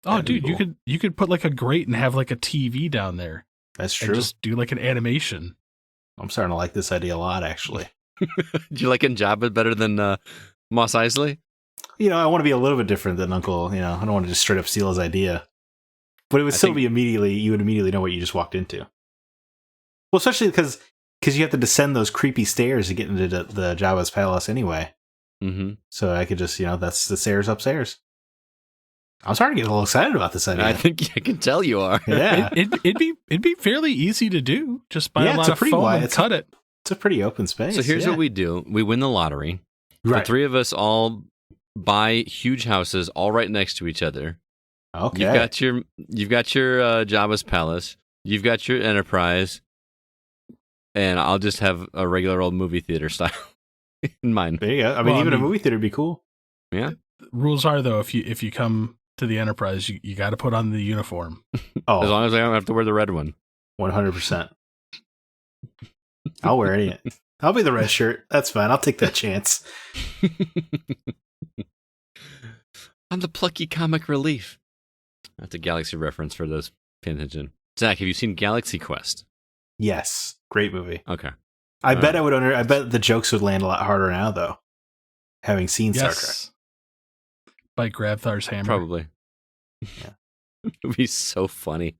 Oh, dude, cool. you could put like a grate and have like a TV down there. That's true. And just do like an animation. I'm starting to like this idea a lot, actually. Do you like Jabba better than Mos Eisley? I want to be a little bit different than Uncle. I don't want to just straight up steal his idea. But it would you would immediately know what you just walked into. Well, especially because you have to descend those creepy stairs to get into the Jabba's palace anyway. Mm-hmm. So I could just, that's the stairs upstairs. I'm starting to get a little excited about this idea. I think I can tell you are. Yeah. It'd be fairly easy to do. Just buy a lot of foam and cut it. It's a pretty open space. So here's what we do. We win the lottery. Right. The three of us all buy huge houses all right next to each other. Okay. You've got your Jabba's palace. You've got your Enterprise. And I'll just have a regular old movie theater style in mind. There you go. I mean, a movie theater would be cool. Yeah. Rules are though, if you come to the Enterprise, you got to put on the uniform. Oh, as long as I don't have to wear the red one. 100%. I'll wear any. I'll be the red shirt. That's fine. I'll take that chance. I'm the plucky comic relief. That's a Galaxy reference for those paying attention. Zach, have you seen Galaxy Quest? Yes. Great movie. Okay. I bet the jokes would land a lot harder now, though. Having seen Star Trek. By Grabthar's hammer. Probably. Yeah. It would be so funny.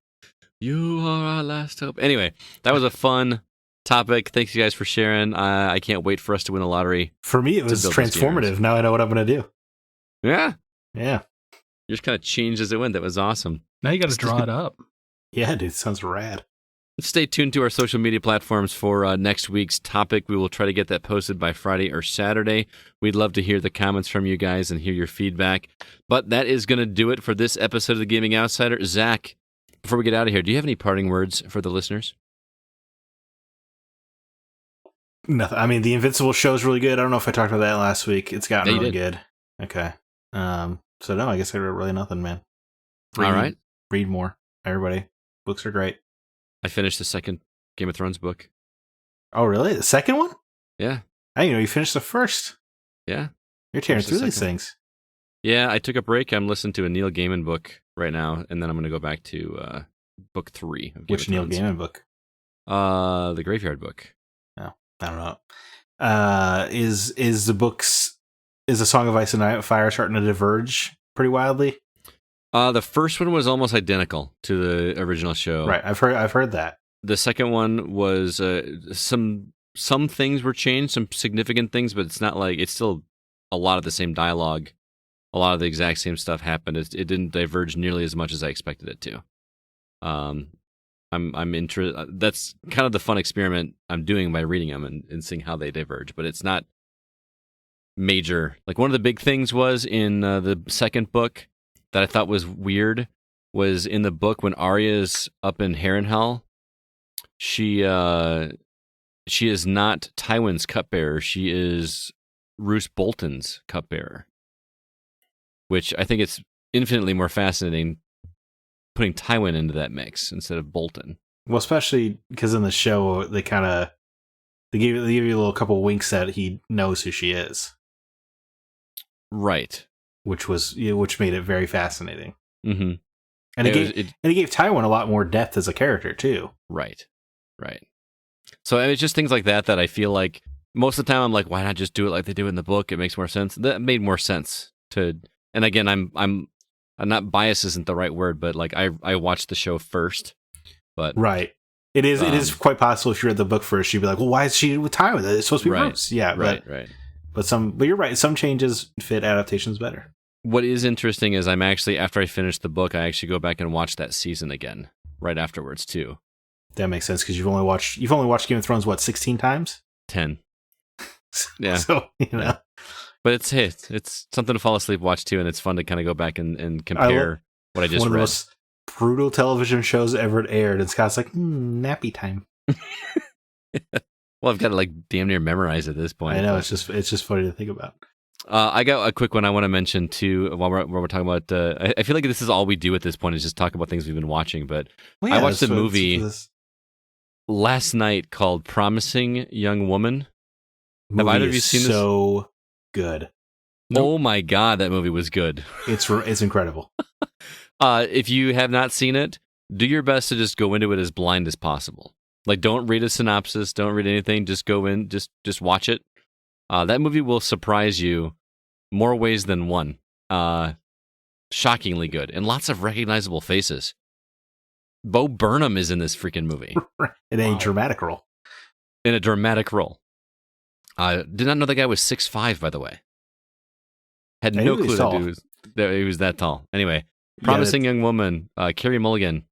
You are our last hope. Anyway, that was a fun topic. Thanks, you guys, for sharing. I can't wait for us to win the lottery. For me, it was transformative. Now I know what I'm going to do. Yeah. Yeah. You just kind of changed as it went. That was awesome. Now you got to draw it up. Yeah, dude. Sounds rad. Stay tuned to our social media platforms for next week's topic. We will try to get that posted by Friday or Saturday. We'd love to hear the comments from you guys and hear your feedback. But that is going to do it for this episode of The Gaming Outsider. Zach, before we get out of here, do you have any parting words for the listeners? Nothing. I mean, the Invincible show is really good. I don't know if I talked about that last week. It's gotten really good. Okay. So no, I guess I wrote really nothing, man. All right. Read more, everybody. Books are great. I finished the second Game of Thrones book. Oh, really? The second one? Yeah. I didn't know you finished the first. Yeah. You're tearing through these things. Yeah, I took a break. I'm listening to a Neil Gaiman book right now, and then I'm going to go back to book 3. Which Neil Gaiman book? The Graveyard Book. Oh, I don't know. Is the Song of Ice and Fire starting to diverge pretty wildly? The first one was almost identical to the original show. Right, I've heard that. The second one was some things were changed, some significant things, but it's still a lot of the same dialogue. A lot of the exact same stuff happened. It didn't diverge nearly as much as I expected it to. I'm interested. That's kind of the fun experiment I'm doing by reading them and seeing how they diverge. But it's not major. Like one of the big things was in the second book that I thought was weird was in the book when Arya's up in Harrenhal. She is not Tywin's cupbearer. She is Roose Bolton's cupbearer. Which I think it's infinitely more fascinating putting Tywin into that mix instead of Bolton. Well, especially because in the show they give you a little couple winks that he knows who she is, right? Which made it very fascinating. Mm-hmm. And it gave Tywin a lot more depth as a character too. Right. So it's just things like that I feel like most of the time I'm like, why not just do it like they do in the book? It makes more sense. That made more sense to. And again, I'm not biased isn't the right word, but like I watched the show first. But right, it is quite possible if you read the book first, you'd be like, well, why is she with Tywin? It's supposed to be Bruce. Yeah, right. But you're right. Some changes fit adaptations better. What is interesting is I'm actually after I finish the book, I actually go back and watch that season again right afterwards too. That makes sense because you've only watched Game of Thrones 16 times? 10. Yeah. So Yeah. But it's something to fall asleep watch too, and it's fun to kind of go back and compare what I just read. One of the most brutal television shows ever aired, and Scott's like, nappy time. Well, I've got to like damn near memorize at this point. I know, it's just funny to think about. I got a quick one I want to mention too while we're talking about. I feel like this is all we do at this point is just talk about things we've been watching. But I watched a movie last night called "Promising Young Woman." Have either of you seen this? So good. Oh my god, that movie was good. It's incredible. If you have not seen it, do your best to just go into it as blind as possible. Like, don't read a synopsis, don't read anything. Just go in, just watch it. That movie will surprise you more ways than one. Shockingly good, and lots of recognizable faces. Bo Burnham is in this freaking movie in a dramatic role. In a dramatic role. Did not know that guy was 6'5", by the way. Had no clue that he was that tall. Anyway, Promising Young Woman, Carey Mulligan,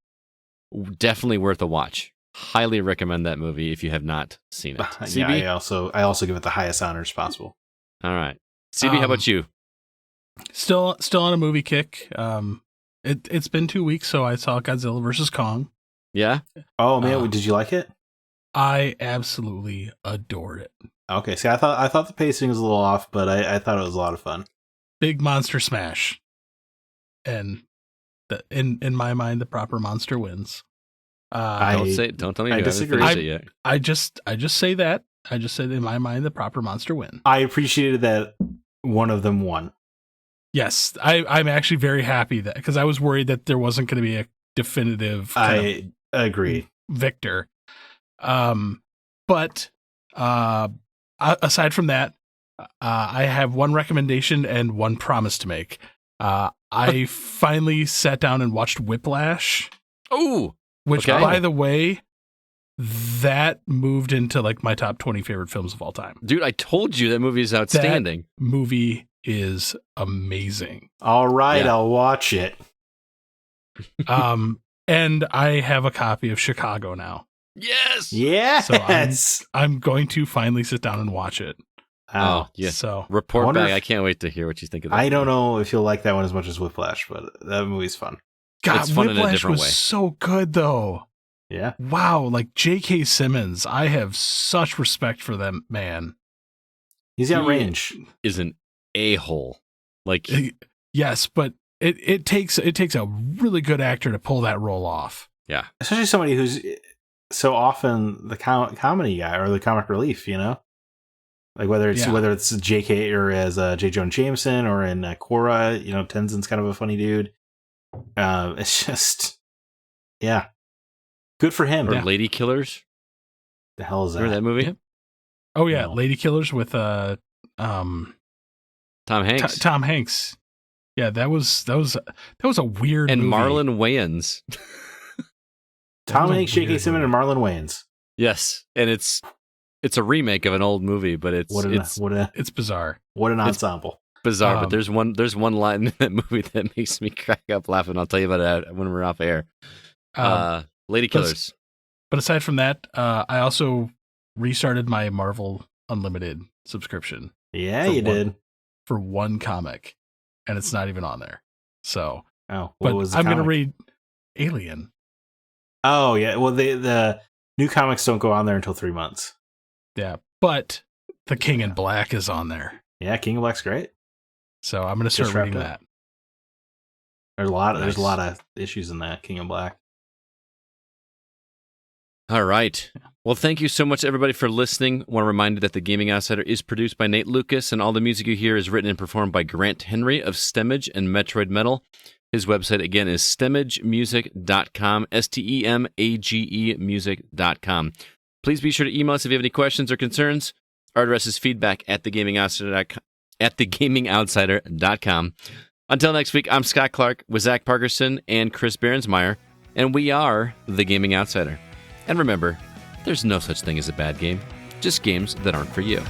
definitely worth a watch. Highly recommend that movie if you have not seen it. CB? Yeah, I also give it the highest honors possible. All right. CB, how about you? Still on a movie kick. It's been 2 weeks, so I saw Godzilla vs. Kong. Yeah? Oh, man, did you like it? I absolutely adored it. Okay, see, I thought the pacing was a little off, but I thought it was a lot of fun. Big monster smash. And in my mind, the proper monster wins. Don't tell me you disagree. haven't finished it yet. I just say that. I just said in my mind the proper monster win. I appreciated that one of them won. Yes, I'm actually very happy that because I was worried that there wasn't going to be a definitive. I agree. Victor. But aside from that, I have one recommendation and one promise to make. I finally sat down and watched Whiplash. Oh. Which, by the way, that moved into like my top 20 favorite films of all time. Dude, I told you that movie is outstanding. That movie is amazing. All right, yeah. I'll watch it. And I have a copy of Chicago now. Yes. Yes. So I'm going to finally sit down and watch it. Oh, yeah. So report back. I can't wait to hear what you think of that. I don't know if you'll like that one as much as Whiplash, but that movie's fun. God, it's fun Whiplash in a different was way. So good, though. Yeah. Wow, like J.K. Simmons. I have such respect for that man. He's got range. Is an a-hole. Like, yes, but it takes a really good actor to pull that role off. Yeah. Especially somebody who's so often the comedy guy or the comic relief, you know? Like whether it's J.K. or as J. Jonah Jameson or in Korra, you know, Tenzin's kind of a funny dude. It's just, yeah, good for him. Or Lady Killers. The hell is that? Remember that movie? Oh yeah, No. Lady Killers with Tom Hanks. Tom Hanks. Yeah, that was a weird and movie. Marlon Wayans. Tom Hanks, J.K. Simmons, and Marlon Wayans. Yes, and it's a remake of an old movie, but it's bizarre. What an ensemble. Bizarre, but there's one line in that movie that makes me crack up laughing. I'll tell you about it when we're off air. Lady Killers. But aside from that, I also restarted my Marvel Unlimited subscription. Yeah, you did. For one comic, and it's not even on there. So, what but was the I'm going to comic? read Alien. Oh, yeah. Well, the new comics don't go on there until 3 months. Yeah, but The King in Black is on there. Yeah, King in Black's great. So I'm going to start reading that. There's a lot of issues in that King in Black. All right. Well, thank you so much, everybody, for listening. I want to remind you that The Gaming Outsider is produced by Nate Lucas, and all the music you hear is written and performed by Grant Henry of Stemage and Metroid Metal. His website, again, is stemagemusic.com, STEMAGE music.com. Please be sure to email us if you have any questions or concerns. Our address is feedback@thegamingoutsider.com. Until next week, I'm Scott Clark with Zack Parkerson and Chris Behrensmeyer, and we are The Gaming Outsider. And remember, there's no such thing as a bad game, just games that aren't for you.